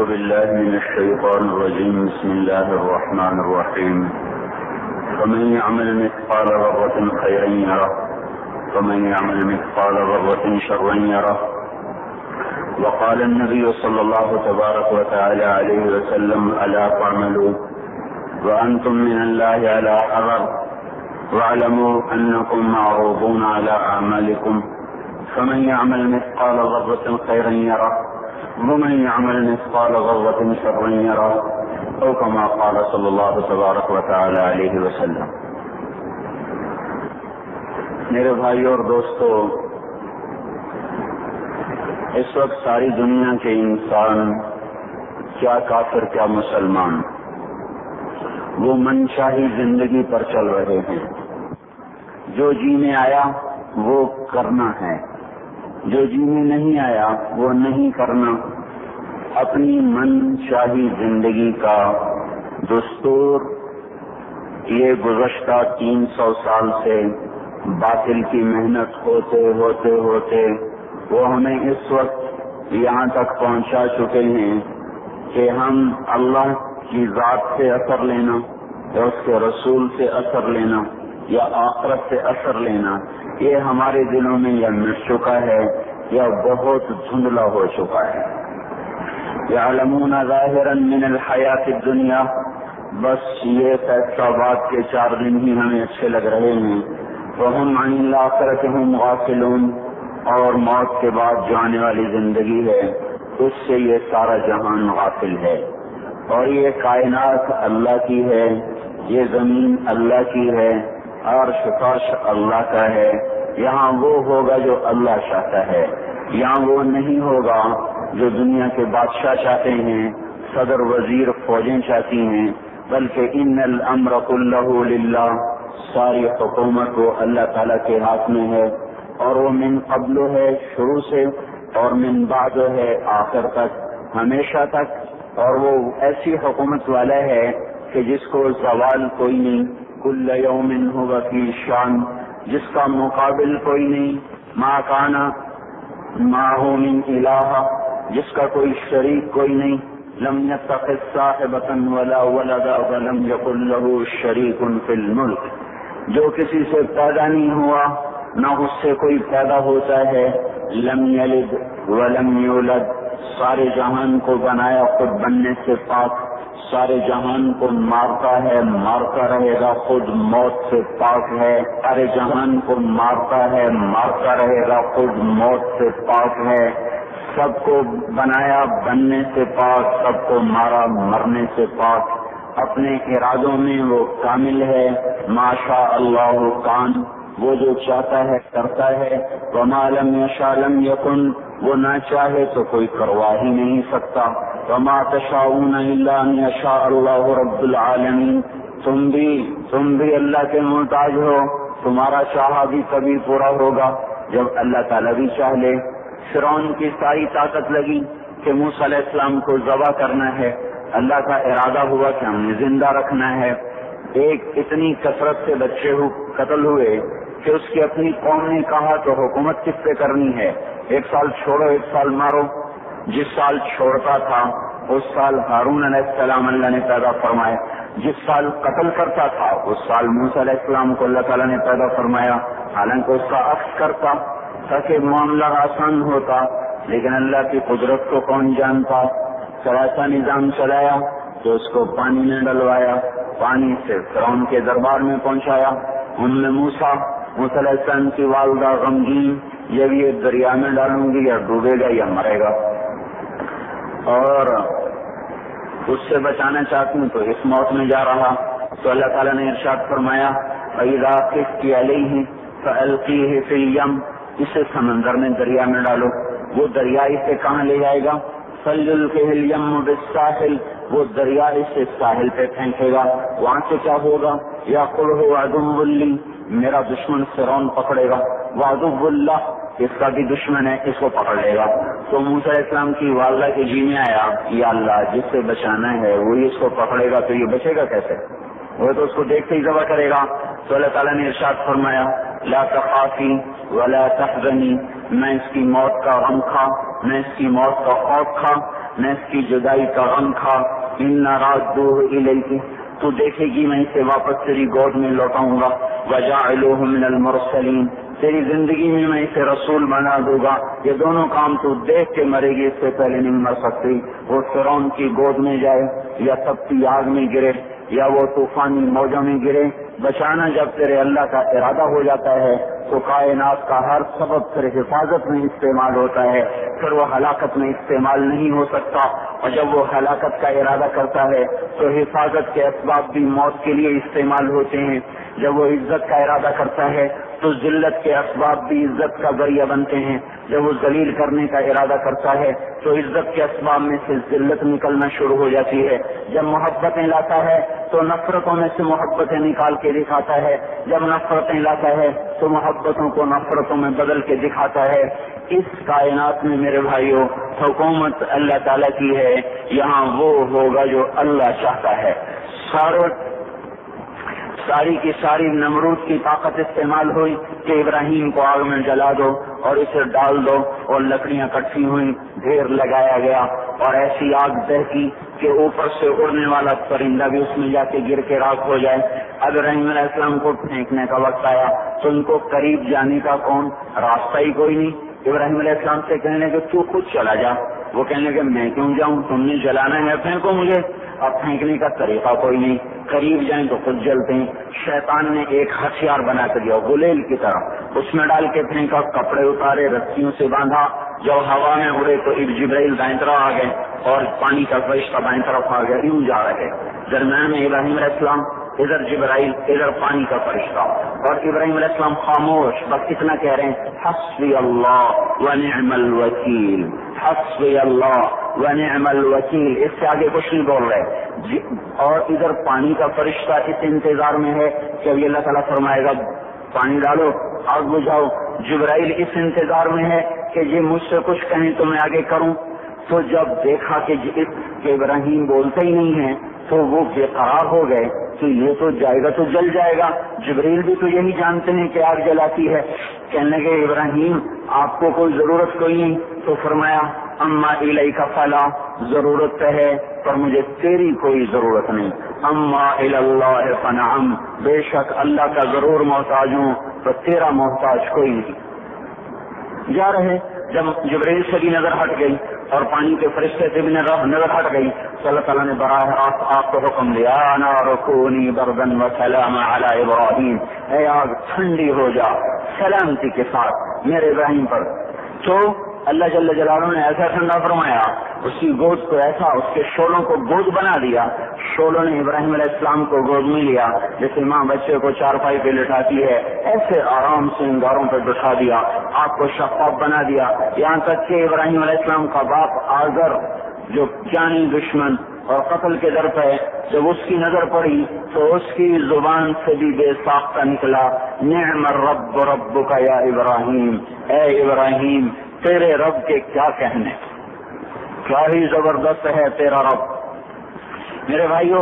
بالله من الشيطان الرجيم. بسم الله الرحمن الرحيم. فمن يعمل مثقال ذرة خيرا يره ومن يعمل مثقال ذرة شرا يره. وقال النبي صلى الله تبارك وتعالى عليه وسلم: ألا تعملوا وأنتم من الله على حذر واعلموا أنكم معروضون على أعمالكم فمن يعمل مثقال ذرة خيرا يره ومن يعمل مثقال ذرة شرا يره، أو كما قال صلی اللہ تبارک وتعالى علیہ وسلم. میرے بھائیو اور دوستو، اس وقت ساری دنیا کے انسان، کیا کافر کیا مسلمان، وہ منشاہی زندگی پر چل رہے ہیں. جو جی میں آیا وہ کرنا ہے، جو جی میں نہیں آیا وہ نہیں کرنا. اپنی منشاہی زندگی کا دستور یہ گزشتہ 300 سال سے باطل کی محنت ہوتے ہوتے ہوتے وہ ہمیں اس وقت یہاں تک پہنچا چکے ہیں کہ ہم اللہ کی ذات سے اثر لینا یا اس کے رسول سے اثر لینا یا آخرت سے اثر لینا، یہ ہمارے دلوں میں یا مٹ چکا ہے یا بہت دھندلا ہو چکا ہے. یعلمون ظاہرا من الحیات الدنیا، بس یہ فیصلات کے 4 دن ہی ہمیں اچھے لگ رہے ہیں. وہم عن الآخرۃ هم غافلون، اور موت کے بعد جو آنے والی زندگی ہے اس سے یہ سارا جہان غافل ہے. اور یہ کائنات اللہ کی ہے، یہ زمین اللہ کی ہے، عرش فرش اللہ کا ہے. یہاں وہ ہوگا جو اللہ چاہتا ہے، یہاں وہ نہیں ہوگا جو دنیا کے بادشاہ چاہتے ہیں، صدر وزیر فوجیں چاہتی ہیں، بلکہ ان الامر کلہ للہ، ساری حکومت وہ اللہ تعالیٰ کے ہاتھ میں ہے. اور وہ من قبل ہے شروع سے، اور من بعد ہے آخر تک، ہمیشہ تک. اور وہ ایسی حکومت والا ہے کہ جس کو زوال کوئی نہیں. کل یوم هو فی شان، جس کا مقابل کوئی نہیں. ما کان معه من الہ، جس کا کوئی شریک کوئی نہیں. لم يتخذ صاحبۃ ولا ولدا ولم یکن له شریک فی الملک، جو کسی سے پیدا نہیں ہوا نہ اس سے کوئی پیدا ہوتا ہے. لم یلد ولم یولد، سارے جہان کو بنایا خود بننے سے پاک، سارے جہان کو مارتا ہے مارتا رہے گا، خود موت سے پاک ہے. سارے جہان کو مارتا ہے مارتا رہے گا، خود موت سے پاک ہے. سب کو بنایا بننے سے پاک، سب کو مارا مرنے سے پاک. اپنے ارادوں میں وہ کامل ہے. ما شاء اللہ کان، وہ جو چاہتا ہے کرتا ہے. وما لم یشاء لم یکن، وہ نہ چاہے تو کوئی کروا ہی نہیں سکتا. وما تشاءون الا ان یشاء اللہ رب العالمین، تم بھی اللہ کے محتاج ہو، تمہارا چاہا بھی کبھی پورا ہوگا جب اللہ تعالیٰ بھی چاہ لے. فرعون کی ساری طاقت لگی کہ موسیٰ علیہ السلام کو ذبح کرنا ہے، اللہ کا ارادہ ہوا کہ ہم نے زندہ رکھنا ہے. ایک اتنی کثرت سے بچے قتل ہوئے کہ اس کی اپنی قوم نے کہا تو حکومت کس پہ کرنی ہے، 1 سال چھوڑو 1 سال مارو. جس سال چھوڑتا تھا اس سال ہارون علیہ السلام اللہ نے پیدا فرمایا، جس سال قتل کرتا تھا اس سال موسیٰ علیہ السلام کو اللہ تعالیٰ نے پیدا فرمایا. حالانکہ اس کا عکس کرتا تاکہ معاملہ آسان ہوتا، لیکن اللہ کی قدرت کو کون جانتا. ایسا نظام چلایا تو اس کو پانی میں ڈلوایا، پانی سے فرعون کے دربار میں پہنچایا. موسیٰ علیہ السلام کی والدہ غمگین، یہ بھی ایک دریا میں ڈالوں گی یا ڈوبے گا یا مرے گا، اور اس سے بچانا چاہتی ہوں تو اس موت میں جا رہا. تو اللہ تعالیٰ نے ارشاد فرمایا: فَإِذَا خِفْتِ عَلَيْهِ فَأَلْقِيهِ فِي الْيَمِّ، اسے سمندر میں دریا میں ڈالو. وہ دریا اسے کہاں لے جائے گا؟ فَلْيُلْقِهِ الْيَمُّ بِالسَّاحِلِ، وہ دریا اسے ساحل پہ پھینکے گا. وہاں سے کیا ہوگا؟ يَأْخُذُهُ عَدُوٌّ لِّي، میرا دشمن فرعون پکڑے گا. وَعَدُوٌّ اللَّهِ، اس کا بھی دشمن ہے، اس کو پکڑ لے گا. تو موسیٰ علیہ السلام کی والدہ کے جی میں آیا، یا اللہ جس سے بچانا ہے وہی اس کو پکڑے گا تو یہ بچے گا کیسے؟ وہ تو اس کو دیکھتے ہی ذبح کرے گا. تو اللہ تعالیٰ نے ارشاد فرمایا: لا تخافی ولا تحزنی، میں اس کی موت کا غم کھا، میں اس کی موت کا خوف کھا، نہ اس کی جدائی کا غم کھا، انا رادوہ الیک، تو دیکھے گی میں اسے واپس تیری گود میں لوٹاؤں گا، وجاعلوہ من المرسلین، تیری زندگی میں میں اسے رسول بنا دوں گا۔ یہ دونوں کام تو دیکھ کے مرے گی، اس سے پہلے نہیں مر سکتی۔ وہ فرعون کی گود میں جائے یا تپتی آگ میں گرے یا وہ طوفانی موجوں میں گرے، بچانا جب تیرے اللہ کا ارادہ ہو جاتا ہے تو کائنات کا ہر سبب پھر حفاظت میں استعمال ہوتا ہے، پھر وہ ہلاکت میں استعمال نہیں ہو سکتا۔ اور جب وہ ہلاکت کا ارادہ کرتا ہے تو حفاظت کے اسباب بھی موت کے لیے استعمال ہوتے ہیں۔ جب وہ عزت کا ارادہ کرتا ہے تو ذلت کے اسباب بھی عزت کا ذریعہ بنتے ہیں۔ جب وہ ذلیل کرنے کا ارادہ کرتا ہے تو عزت کے اسباب میں سے ذلت نکلنا شروع ہو جاتی ہے۔ جب محبتیں لاتا ہے تو نفرتوں میں سے محبتیں نکال کے دکھاتا ہے، جب نفرتیں لاتا ہے تو محبتوں کو نفرتوں میں بدل کے دکھاتا ہے۔ اس کائنات میں میرے بھائیوں حکومت اللہ تعالیٰ کی ہے، یہاں وہ ہوگا جو اللہ چاہتا ہے۔ ساری کی ساری نمرود کی طاقت استعمال ہوئی کہ ابراہیم کو آگ میں جلا دو اور اسے ڈال دو، اور لکڑیاں کٹھی ہوئی، ڈھیر لگایا گیا اور ایسی آگ دہکی کہ اوپر سے اڑنے والا پرندہ بھی اس میں جا کے گر کے راکھ ہو جائے۔ اب ابراہیم علیہ السلام کو پھینکنے کا وقت آیا تو ان کو قریب جانے کا کون راستہ ہی کوئی نہیں۔ ابراہیم علیہ السلام سے کہنے کہ تو خود چلا جا، وہ کہنے کہ میں کیوں جاؤں، تم نے جلانا ہے پھینکو مجھے۔ اب پھینکنے کا طریقہ کوئی نہیں، قریب جائیں تو خود جلتے ہیں۔ شیطان نے ایک ہتھیار بنا کر دیا غلیل کی طرح، اس میں ڈال کے پھینکا، کپڑے اتارے، رسیوں سے باندھا، جب ہوا میں اڑے تو جبرائیل دائیں طرف آ گئے اور پانی کا فرشتہ بائیں طرف آ گیا، یوں جا رہے درمیان میں ابراہیم علیہ السلام، ادھر جبرائیل، ادھر پانی کا فرشتہ، اور ابراہیم علیہ السلام خاموش، بس اتنا کہہ رہے ہیں حسبی اللہ ونعم الوکیل، حسبی اللہ ونعم الوکیل، اس سے آگے کچھ نہیں بول رہے۔ اور ادھر پانی کا فرشتہ اس انتظار میں ہے کہ ابھی اللہ تعالیٰ فرمائے گا پانی ڈالو، آگ بجھاؤ۔ جبرائیل اس انتظار میں ہے کہ یہ مجھ سے کچھ کہیں تو میں آگے کروں۔ تو جب دیکھا کہ ابراہیم بولتے ہی نہیں ہیں تو وہ بے قرار ہو گئے کہ یہ تو جائے گا تو جل جائے گا، جبرائیل بھی تو یہی جانتے ہیں کہ آگ جلاتی ہے۔ کہنے لگے ابراہیم آپ کو کوئی ضرورت کوئی نہیں، تو فرمایا اما الیک فلا، ضرورت ہے پر مجھے تیری کوئی ضرورت نہیں، اما الی اللہ فنعم، بے شک اللہ کا ضرور محتاج ہوں تو تیرا محتاج کوئی نہیں۔ جا رہے جب جبرائیل سے بھی نظر ہٹ گئی اور پانی کے فرشتے سے بھی نظر ہٹ گئی تو اللہ تعالیٰ نے براہ راست آپ کو حکم دیا نار کونی بردن وسلاما علی ابراہیم، اے آگ ٹھنڈی ہو جا سلامتی کے ساتھ میرے ابراہیم پر۔ تو اللہ جل جلالہ نے ایسا ٹھنڈا فرمایا، اس کی گود کو ایسا، اس کے شولوں کو گود بنا دیا، شولوں نے ابراہیم علیہ السلام کو گود میں لیا، جیسے ماں بچے کو چارپائی پہ لٹاتی ہے ایسے آرام سے انگاروں پہ بٹھا دیا، آپ کو شفاف بنا دیا، یہاں تک کہ ابراہیم علیہ السلام کا باپ آزر جو جانی دشمن اور قتل کے در پہ، جب اس کی نظر پڑی تو اس کی زبان سے بھی بے ساختہ نکلا نعم الرب ربک یا ابراہیم، اے ابراہیم تیرے رب کے کیا کہنے، کیا ہی زبردست ہے تیرا رب۔ میرے بھائیوں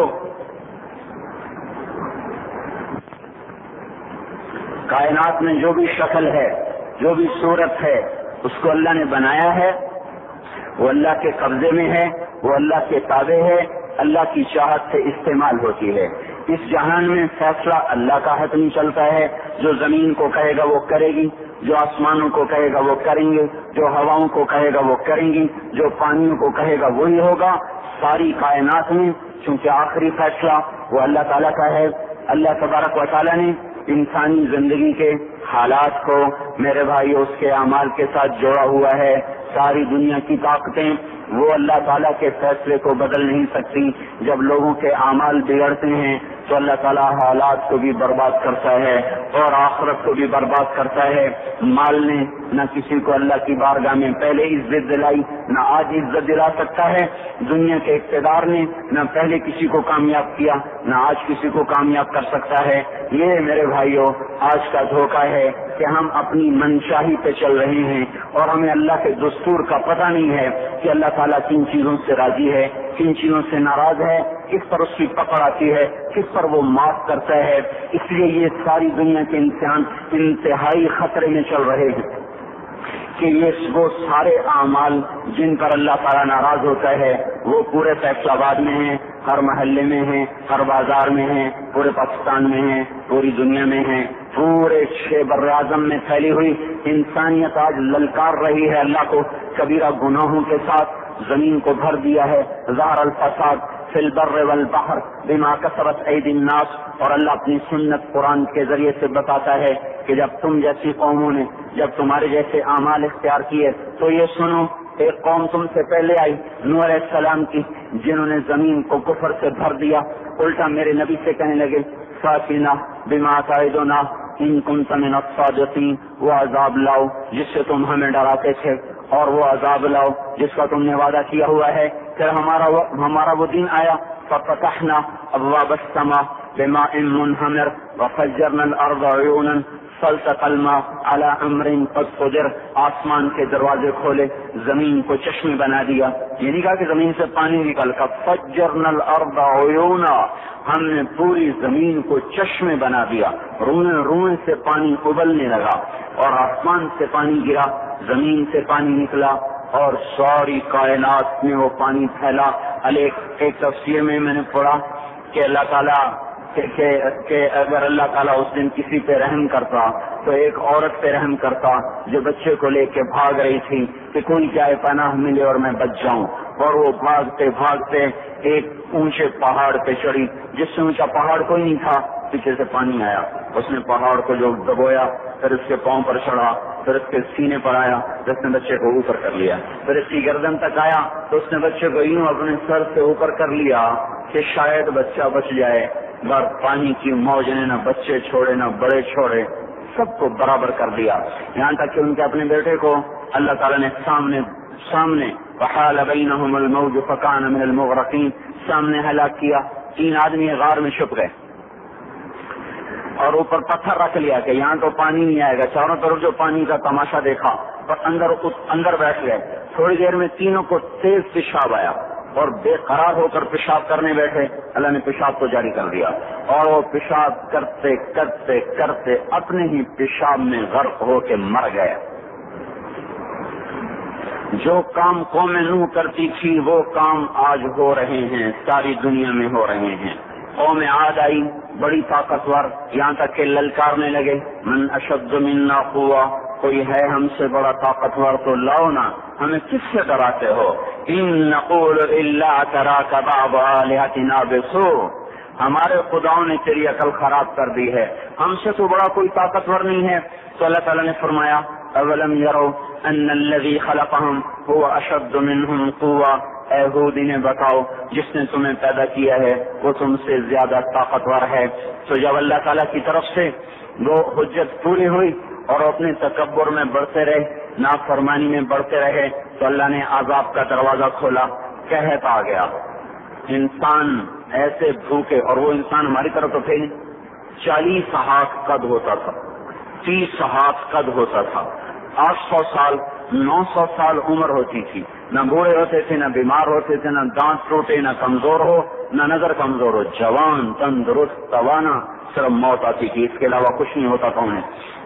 کائنات میں جو بھی شکل ہے، جو بھی صورت ہے، اس کو اللہ نے بنایا ہے، وہ اللہ کے قبضے میں ہے، وہ اللہ کے تابع ہے، اللہ کی چاہت سے استعمال ہوتی ہے۔ اس جہان میں فیصلہ اللہ کا حتمی چلتا ہے، جو زمین کو کہے گا وہ کرے گی، جو آسمانوں کو کہے گا وہ کریں گے، جو ہواؤں کو کہے گا وہ کریں گی، جو پانیوں کو کہے گا وہی ہوگا۔ ساری کائنات میں چونکہ آخری فیصلہ وہ اللہ تعالیٰ کا ہے، اللہ تبارک و تعالیٰ نے انسانی زندگی کے حالات کو میرے بھائی اس کے اعمال کے ساتھ جوڑا ہوا ہے۔ ساری دنیا کی طاقتیں وہ اللہ تعالیٰ کے فیصلے کو بدل نہیں سکتی۔ جب لوگوں کے اعمال بگڑتے ہیں تو اللہ تعالیٰ حالات کو بھی برباد کرتا ہے اور آخرت کو بھی برباد کرتا ہے۔ مال نے نہ کسی کو اللہ کی بارگاہ میں پہلے عزت دلائی، نہ آج عزت دلا سکتا ہے۔ دنیا کے اقتدار نے نہ پہلے کسی کو کامیاب کیا، نہ آج کسی کو کامیاب کر سکتا ہے۔ یہ میرے بھائیوں آج کا دھوکہ ہے کہ ہم اپنی منشاہی پہ چل رہے ہیں اور ہمیں اللہ کے دستور کا پتہ نہیں ہے کہ اللہ تعالیٰ کن چیزوں سے راضی ہے، کن چیزوں سے ناراض ہے، کس پر اس کی پکڑ آتی ہے، کس پر وہ معاف کرتا ہے۔ اس لیے یہ ساری دنیا کے انسان انتہائی خطرے میں چل رہے ہیں۔ کہ یہ وہ سارے اعمال جن پر اللہ تعالیٰ ناراض ہوتا ہے وہ پورے فیصل آباد میں ہیں، ہر محلے میں ہیں، ہر بازار میں ہیں، پورے پاکستان میں ہیں، پوری دنیا میں ہیں، پورے 6 بر اعظم میں پھیلی ہوئی انسانیت آج للکار رہی ہے اللہ کو کبیرہ گناہوں کے ساتھ، زمین کو بھر دیا ہے، ظہر الفساد فی البر والبحر بما کسبت ایدی الناس، اور اللہ اپنی سنت قرآن کے ذریعے سے بتاتا ہے کہ جب تم جیسی قوموں نے جب تمہارے جیسے اعمال اختیار کیے تو یہ سنو، ایک قوم تم سے پہلے آئی نوح علیہ السلام کی، جنہوں نے زمین کو کفر سے بھر دیا، الٹا میرے نبی سے کہنے لگے فاتنا بما تعدنا ان کنت من الصادقین، وہ عذاب لاؤ جس سے تم ہمیں ڈراتے تھے، اور وہ عذاب لاؤ جس کا تم نے وعدہ کیا ہوا ہے۔ پھر ہمارا وہ دن آیا ففتحنا ابواب السماء بماء منہمر وفجرنا الارض عیونا فالتقى الماء على امر قد قدر، آسمان کے دروازے کھولے، زمین کو چشمے بنا دیا، یہ نہیں کہا کہ زمین سے پانی نکل کر، فجرنا الارض عیونا، ہم نے پوری زمین کو چشمے بنا دیا، روئیں روئیں سے پانی ابلنے لگا، اور آسمان سے پانی گرا، زمین سے پانی نکلا، اور ساری کائنات میں وہ پانی پھیلا۔ ایک تفسیر میں نے پڑھا کہ اللہ تعالیٰ کہ اگر اللہ تعالیٰ اس دن کسی پہ رحم کرتا تو ایک عورت پہ رحم کرتا جو بچے کو لے کے بھاگ رہی تھی کہ کوئی جائے پناہ ملے اور میں بچ جاؤں، اور وہ بھاگتے بھاگتے ایک اونچے پہاڑ پہ چڑھی، جس سے اونچا پہاڑ کوئی نہیں تھا، پیچھے سے پانی آیا، اس نے پہاڑ کو جو دبویا، پھر اس کے پاؤں پر چڑھا، پھر اس کے سینے پر آیا، پھر اس نے بچے کو اوپر کر لیا، پھر اس کی گردن تک آیا تو اس نے بچے کو یوں اپنے سر سے اوپر کر لیا کہ شاید بچہ بچ جائے، بار پانی کی موج نے نہ بچے چھوڑے نہ بڑے چھوڑے، سب کو برابر کر دیا، یہاں تک کہ ان کے اپنے بیٹے کو اللہ تعالیٰ نے سامنے وحال بینہم الموج فکان من المغرقین، سامنے ہلاک کیا، 3 آدمی غار میں چھپ گئے اور اوپر پتھر رکھ لیا کہ یہاں تو پانی نہیں آئے گا، چاروں طرف جو پانی کا تماشا دیکھا، پر اندر بیٹھ گئے، تھوڑی دیر میں تینوں کو تیز پیشاب آیا اور بے قرار ہو کر پیشاب کرنے بیٹھے، اللہ نے پیشاب کو جاری کر دیا، اور وہ پیشاب کرتے کرتے کرتے اپنے ہی پیشاب میں غرق ہو کے مر گئے۔ جو کام قوم نوح کرتی تھی وہ کام آج ہو رہے ہیں، ساری دنیا میں ہو رہے ہیں۔ قوم عاد آئی بڑی طاقتور، یہاں تک کہ للکارنے لگے من اشد منا قوہ، کوئی ہے ہم سے بڑا طاقتور تو لاؤ نا، ہمیں کس سے ڈراتے ہو؟ ان نقول الا تراک بعض آلہتنا بسوء، ہمارے خداؤں نے تیری عقل خراب کر دی ہے، ہم سے تو بڑا کوئی طاقتور نہیں ہے۔ تو اللہ تعالیٰ نے فرمایا اولم یروا ان الذی خلقہم هو اشد منہم قوہ، اے ہود انہیں بتاؤ جس نے تمہیں پیدا کیا ہے وہ تم سے زیادہ طاقتور ہے۔ تو جب اللہ تعالیٰ کی طرف سے وہ حجت پوری ہوئی اور اپنے تکبر میں بڑھتے رہے، نافرمانی میں بڑھتے رہے، تو اللہ نے عذاب کا دروازہ کھولا، قحط آ گیا، انسان ایسے بھوکے، اور وہ انسان ہماری طرف تو تھے 40 ہاتھ قد ہوتا تھا، 30 ہاتھ قد ہوتا تھا، 800 سال 900 سال عمر ہوتی تھی، نہ بوڑھے ہوتے تھے، نہ بیمار ہوتے تھے، نہ دانت ٹوٹے، نہ کمزور ہو، نہ نظر کمزور ہو، جوان تندرست توانا، صرف موت آتی تھی، اس کے علاوہ کچھ نہیں ہوتا تھا انہیں۔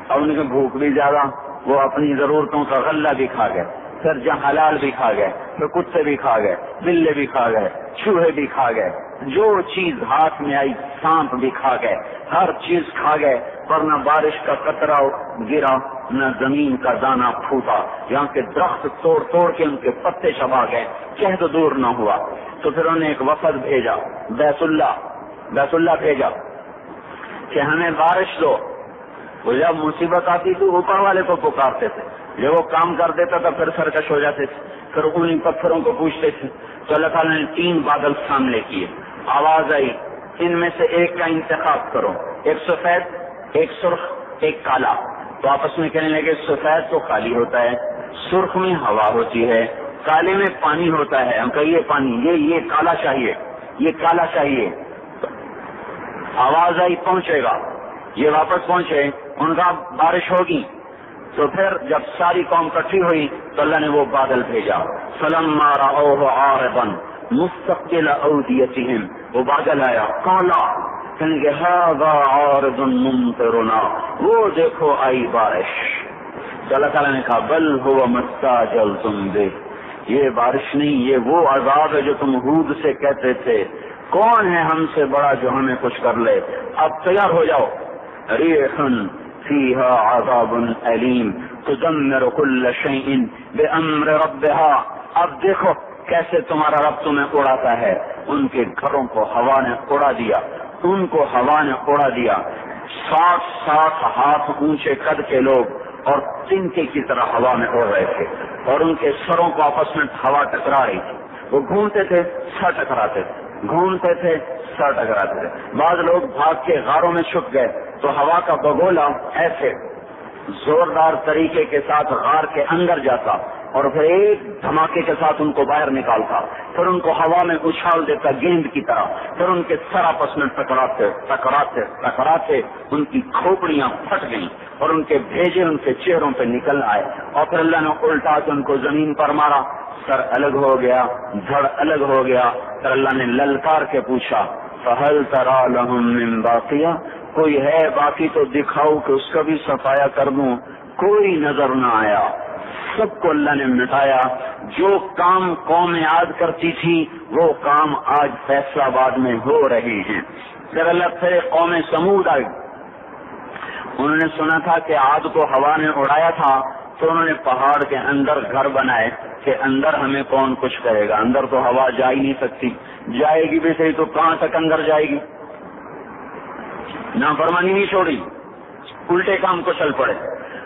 اور ان کی بھوک بھی زیادہ، وہ اپنی ضرورتوں کا غلہ بھی کھا گئے، پھر جہاں حلال بھی کھا گئے، پھر کتے بھی کھا گئے، بلے بھی کھا گئے، چوہے بھی کھا گئے، جو چیز ہاتھ میں آئی سانپ بھی کھا گئے، ہر چیز کھا گئے، پر نہ بارش کا قطرہ گرا، نہ زمین کا دانہ پھوٹا، یہاں کے درخت توڑ توڑ کے ان کے پتے چبا گئے، قحط دور نہ ہوا۔ تو پھر انہوں نے ایک وفد بھیجا، بیت اللہ بھیجا کہ ہمیں بارش دو۔ وہ جب مصیبت آتی تو اوپر والے کو پکارتے تھے، جب وہ کام کر دیتا تھا پھر سرکش ہو جاتے تھے، پھر انہیں پتھروں کو پوچھتے تھے۔ تو اللہ تعالیٰ نے 3 بادل سامنے کیے، آواز آئی ان میں سے ایک کا انتخاب کرو، ایک سفید، ایک سرخ، ایک کالا۔ تو آپس میں کہنے لگے سفید تو خالی ہوتا ہے، سرخ میں ہوا ہوتی ہے، کالے میں پانی ہوتا ہے، ہم کہیے پانی، یہ کالا چاہیے، یہ کالا چاہیے۔ آواز آئی پہنچے گا، یہ واپس پہنچے، ان کا بارش ہوگی۔ تو پھر جب ساری قوم اکٹھی ہوئی تو اللہ نے وہ بادل بھیجا، فلما رأوه عارضا مستقبل اودیتہم، وہ بادل آیا کالا، کہنے کہ ھذا عارض ممطرنا، وہ دیکھو آئی بارش۔ تو اللہ تعالیٰ نے کہا بل هو مستعجلتم به، یہ بارش نہیں، یہ وہ عذاب ہے جو تم ہود سے کہتے تھے کون ہے ہم سے بڑا جو ہمیں کچھ کر لے، اب تیار ہو جاؤ. ریح فیہا عذاب علیم تدمر کل شیء بامر ربها. اب دیکھو کیسے تمہارا رب تمہیں اڑاتا ہے. ان کے گھروں کو ہوا نے اڑا دیا، ان کو ہوا نے اڑا دیا. 60 ہاتھ اونچے قد کے لوگ اور تنکے کی طرح ہوا میں اڑ رہے تھے، اور ان کے سروں کو آپس میں ہوا ٹکرا رہی تھی. وہ گھومتے تھے سر ٹکراتے تھے، گھومتے تھے سر ٹکراتے تھے. بعض لوگ بھاگ کے غاروں میں چھپ گئے تو ہوا کا بگولا ایسے زوردار طریقے کے ساتھ غار کے اندر جاتا اور پھر ایک دھماکے کے ساتھ ان کو باہر نکالتا، پھر ان کو ہوا میں اچھال دیتا گیند کی طرح، پھر ان کے سر آپس میں ٹکراتے ٹکراتے ٹکراتے ان کی کھوپڑیاں پھٹ گئیں اور ان کے بھیجے ان کے چہروں پہ نکل آئے، اور پھر اللہ نے الٹا کے ان کو زمین پر مارا. سر الگ ہو گیا، دھڑ الگ ہو گیا. پھر اللہ نے للکار کے پوچھا فہل تری لہم من باقیہ، کوئی ہے باقی تو دکھاؤ کہ اس کا بھی صفایا کر دوں. کوئی نظر نہ آیا، سب کو اللہ نے مٹایا. جو کام قوم عاد کرتی تھی وہ کام آج فیصلہ آباد میں ہو رہے ہیں. پھر اللہ سے قوم سمود آئی، انہوں نے سنا تھا کہ عاد کو ہوا نے اڑایا تھا تو انہوں نے پہاڑ کے اندر گھر بنائے کہ اندر ہمیں کون کچھ کہے گا، اندر تو ہوا جا ہی نہیں سکتی، جائے گی بھی صحیح تو کہاں تک اندر جائے گی. نافرمانی نہیں چھوڑی، الٹے کام کو چل پڑے.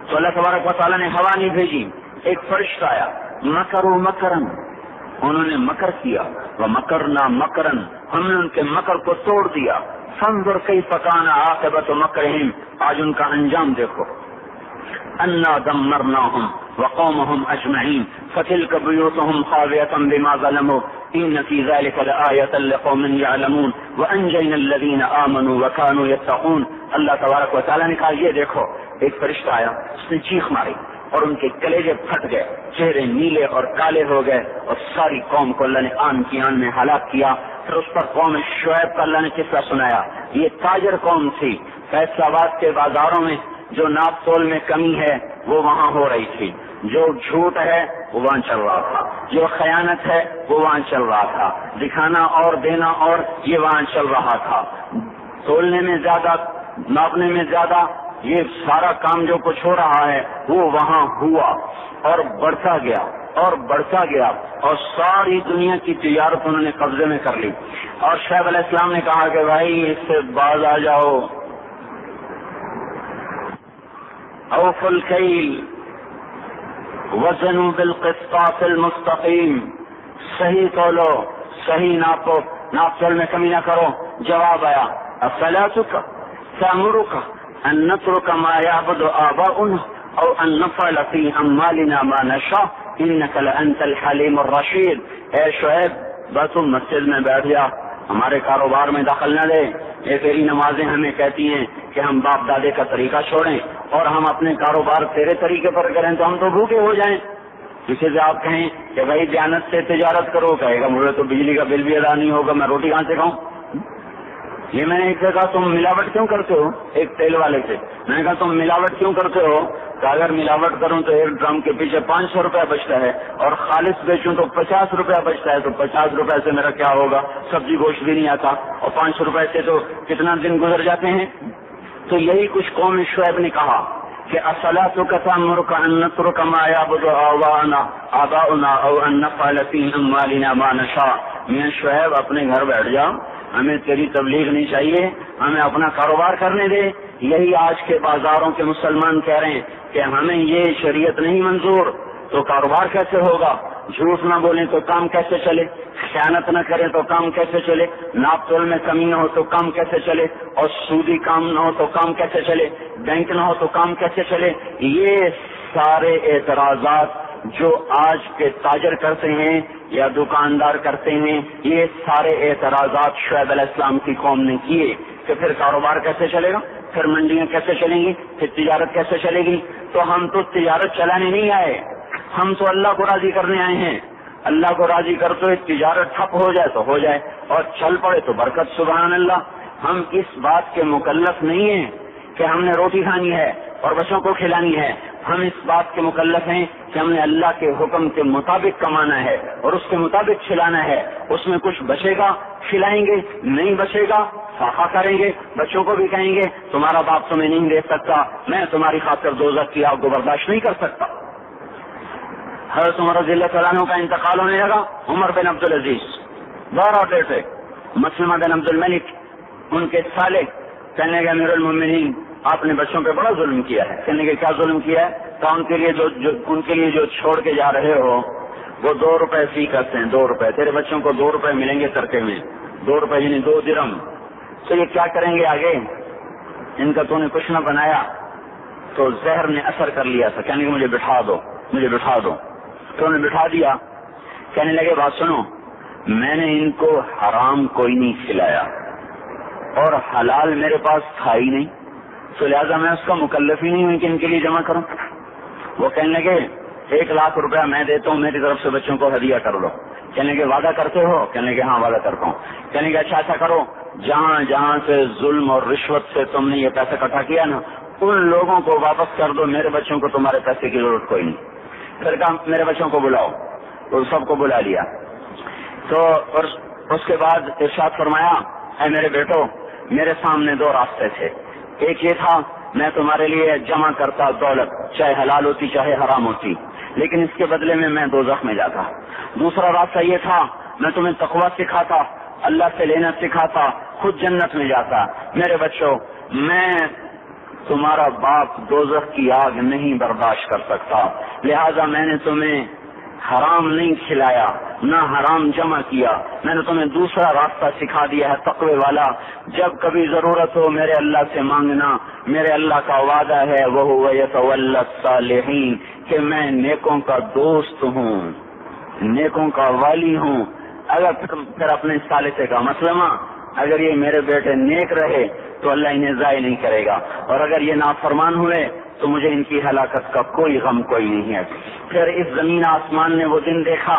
تو اللہ تبارک و تعالیٰ نے ہوا نہیں بھیجی، ایک فرشتہ آیا. مکروا مکرن، انہوں نے مکر کیا. ومکرنا مکرن، ہم نے ان کے مکر کو توڑ دیا. فانظر کیف کان عاقبۃ مکرہم، آج ان کا انجام دیکھو. انا دمرناہم وقومہم اجمعین فتلک بیوتہم خاویۃ بما ظلموا ان فی ذلک لآیۃ لقوم یعلمون وانجینا الذین آمنوا وکانوا یتقون. اللہ تبارک و تعالیٰ نے کہا یہ دیکھو. ایک فرشتہ آیا، اس نے چیخ ماری اور ان کے کلیجے پھٹ گئے، چہرے نیلے اور کالے ہو گئے، اور ساری قوم کو اللہ نے آن کی آن میں ہلاک کیا. پھر اس پر قوم شعیب کا اللہ نے قصہ سنایا. یہ تاجر قوم تھی، فیصل آباد کے بازاروں میں جو ناپ تول میں کمی ہے وہ وہاں ہو رہی تھی، جو جھوٹ ہے وہ وہاں چل رہا تھا، جو خیانت ہے وہ وہاں چل رہا تھا، دکھانا اور دینا اور یہ وہاں چل رہا تھا. تولنے میں زیادہ، ناپنے میں زیادہ، یہ سارا کام جو کچھ ہو رہا ہے وہ وہاں ہوا اور بڑھتا گیا اور بڑھتا گیا، اور ساری دنیا کی تجارت انہوں نے قبضے میں کر لی. اور شعیب علیہ السلام نے کہا کہ بھائی اس سے باز آ جاؤ. اوفوا الکیل وزنوا بالقسطاس المستقیم، صحیح تولو، صحیح ناپو، ناپ تول میں کمی نہ کرو. جواب آیا اصلاتک تأمرک ان نترک ما یعبد آباؤنا او ان نفعل فی اموالنا ما نشاء انک لانت الحلیم الرشید. اے شعیب بس تم مسجد میں بیٹھ جا، ہمارے کاروبار میں دخل نہ دے. یہ تیری نمازیں ہمیں کہتی ہیں کہ ہم باپ دادے کا طریقہ چھوڑیں اور ہم اپنے کاروبار تیرے طریقے پر کریں تو ہم تو بھوکے ہو جائیں. کسی سے آپ کہیں کہ بھائی دیانت سے تجارت کرو، کہے گا مجھے تو بجلی کا بل بھی ادا نہیں ہوگا، میں روٹی کہاں سے کھاؤں. یہ میں نے ایک سے کہا تم ملاوٹ کیوں کرتے ہو، ایک تیل والے سے میں نے کہا تم ملاوٹ کیوں کرتے ہو، کہ اگر ملاوٹ کروں تو ایک ڈرم کے پیچھے 500 روپیہ بچتا ہے اور خالص بیچوں تو 50 روپیہ بچتا ہے، تو 50 روپے سے میرا کیا ہوگا، سبزی گوشت بھی نہیں آتا، اور 500 روپے سے تو کتنا دن گزر جاتے ہیں. تو یہی کچھ قوم شعیب نے کہا کہ اصلاتک تأمرک ان نترک ما یعبد آباؤنا او ان نفعل فی اموالنا ما نشاء. میں شعیب اپنے گھر بیٹھ جا، ہمیں تیری تبلیغ نہیں چاہیے، ہمیں اپنا کاروبار کرنے دے. یہی آج کے بازاروں کے مسلمان کہہ رہے ہیں کہ ہمیں یہ شریعت نہیں منظور، تو کاروبار کیسے ہوگا، جھوٹ نہ بولیں تو کام کیسے چلے، خیانت نہ کریں تو کام کیسے چلے، ناپ تول میں کمی نہ ہو تو کام کیسے چلے، اور سودی کام نہ ہو تو کام کیسے چلے، بینک نہ ہو تو کام کیسے چلے. یہ سارے اعتراضات جو آج کے تاجر کرتے ہیں یا دکاندار کرتے ہیں، یہ سارے اعتراضات شعیب علیہ السلام کی قوم نے کیے کہ پھر کاروبار کیسے چلے گا، پھر منڈیاں کیسے چلیں گی، پھر تجارت کیسے چلے گی. تو ہم تو تجارت چلانے نہیں آئے، ہم تو اللہ کو راضی کرنے آئے ہیں. اللہ کو راضی کر تو تجارت ٹھپ ہو جائے تو ہو جائے اور چل پڑے تو برکت. سبحان اللہ. ہم اس بات کے مکلف نہیں ہیں کہ ہم نے روٹی کھانی ہے اور بچوں کو کھلانی ہے، ہم اس بات کے مکلف ہیں کہ ہم نے اللہ کے حکم کے مطابق کمانا ہے اور اس کے مطابق کھلانا ہے. اس میں کچھ بچے گا کھلائیں گے, نہیں بچے گا فاقہ کریں گے. بچوں کو بھی کہیں گے تمہارا باپ تمہیں نہیں دے سکتا, میں تمہاری خاطر دوزخ کی آگ کو برداشت نہیں کر سکتا. حضرت عمر رضی اللہ تعالیٰ عنہ کا انتقال ہونے لگا. عمر بن عبدالعزیز دور آتے تھے. مسلمہ بن عبد الملک ان کے سالے کہنے لگے امیر المومنین آپ نے بچوں پہ بڑا ظلم کیا ہے. کہنے لگے کیا ظلم کیا ہے؟ تو ان کے لیے جو چھوڑ کے جا رہے ہو وہ 2 روپے فی کرتے ہیں. 2 روپے تیرے بچوں کو 2 روپے ملیں گے ترکے میں, 2 روپے یعنی 2 درہم. تو یہ کیا کریں گے آگے؟ ان کا تو نے کچھ نہ بنایا تو زہر نے اثر کر لیا تھا. کہنے لگے مجھے بٹھا دو, مجھے بٹھا دو. تو انہیں بٹھا دیا. کہنے لگے بات سنو, میں نے ان کو حرام کوئی نہیں کھلایا اور حلال میرے پاس تھا ہی نہیں, تو لہٰذا میں اس کا مکلف ہی نہیں ہوں کہ ان کے لیے جمع کروں. وہ کہنے لگے 1 لاکھ روپیہ میں دیتا ہوں, میری طرف سے بچوں کو ہدیہ کر لو. کہنے لگے وعدہ کرتے ہو؟ کہنے لگے ہاں وعدہ کرتا ہوں. کہنے لگے اچھا ایسا کرو, جہاں جہاں سے ظلم اور رشوت سے تم نے یہ پیسہ اکٹھا کیا نا, ان لوگوں کو واپس کر دو, میرے بچوں کو تمہارے پیسے کی ضرورت کوئی نہیں. پھر کہا میرے بچوں کو بلاؤ, تو سب کو بلا لیا. تو اس کے بعد ارشاد فرمایا اے میرے بیٹو, میرے سامنے 2 راستے تھے. ایک یہ تھا میں تمہارے لیے جمع کرتا دولت, چاہے حلال ہوتی چاہے حرام ہوتی, لیکن اس کے بدلے میں دوزخ میں جاتا. دوسرا راستہ یہ تھا میں تمہیں تقویٰ سکھاتا, اللہ سے لینا سکھاتا, خود جنت میں جاتا. میرے بچوں, میں تمہارا باپ دوزخ کی آگ نہیں برداشت کر سکتا, لہذا میں نے تمہیں حرام نہیں کھلایا نہ حرام جمع کیا. میں نے تمہیں دوسرا راستہ سکھا دیا ہے تقوی والا. جب کبھی ضرورت ہو میرے اللہ سے مانگنا, میرے اللہ کا وعدہ ہے وَهُوَ يَتَوَلَّى الصَّالِحِينَ کہ میں نیکوں کا دوست ہوں, نیکوں کا والی ہوں. اگر پھر اپنے ثالثے کا مسلمہ, اگر یہ میرے بیٹے نیک رہے تو اللہ انہیں ضائع نہیں کرے گا, اور اگر یہ نافرمان ہوئے تو مجھے ان کی ہلاکت کا کوئی غم کوئی نہیں ہے. پھر اس زمین آسمان نے وہ دن دیکھا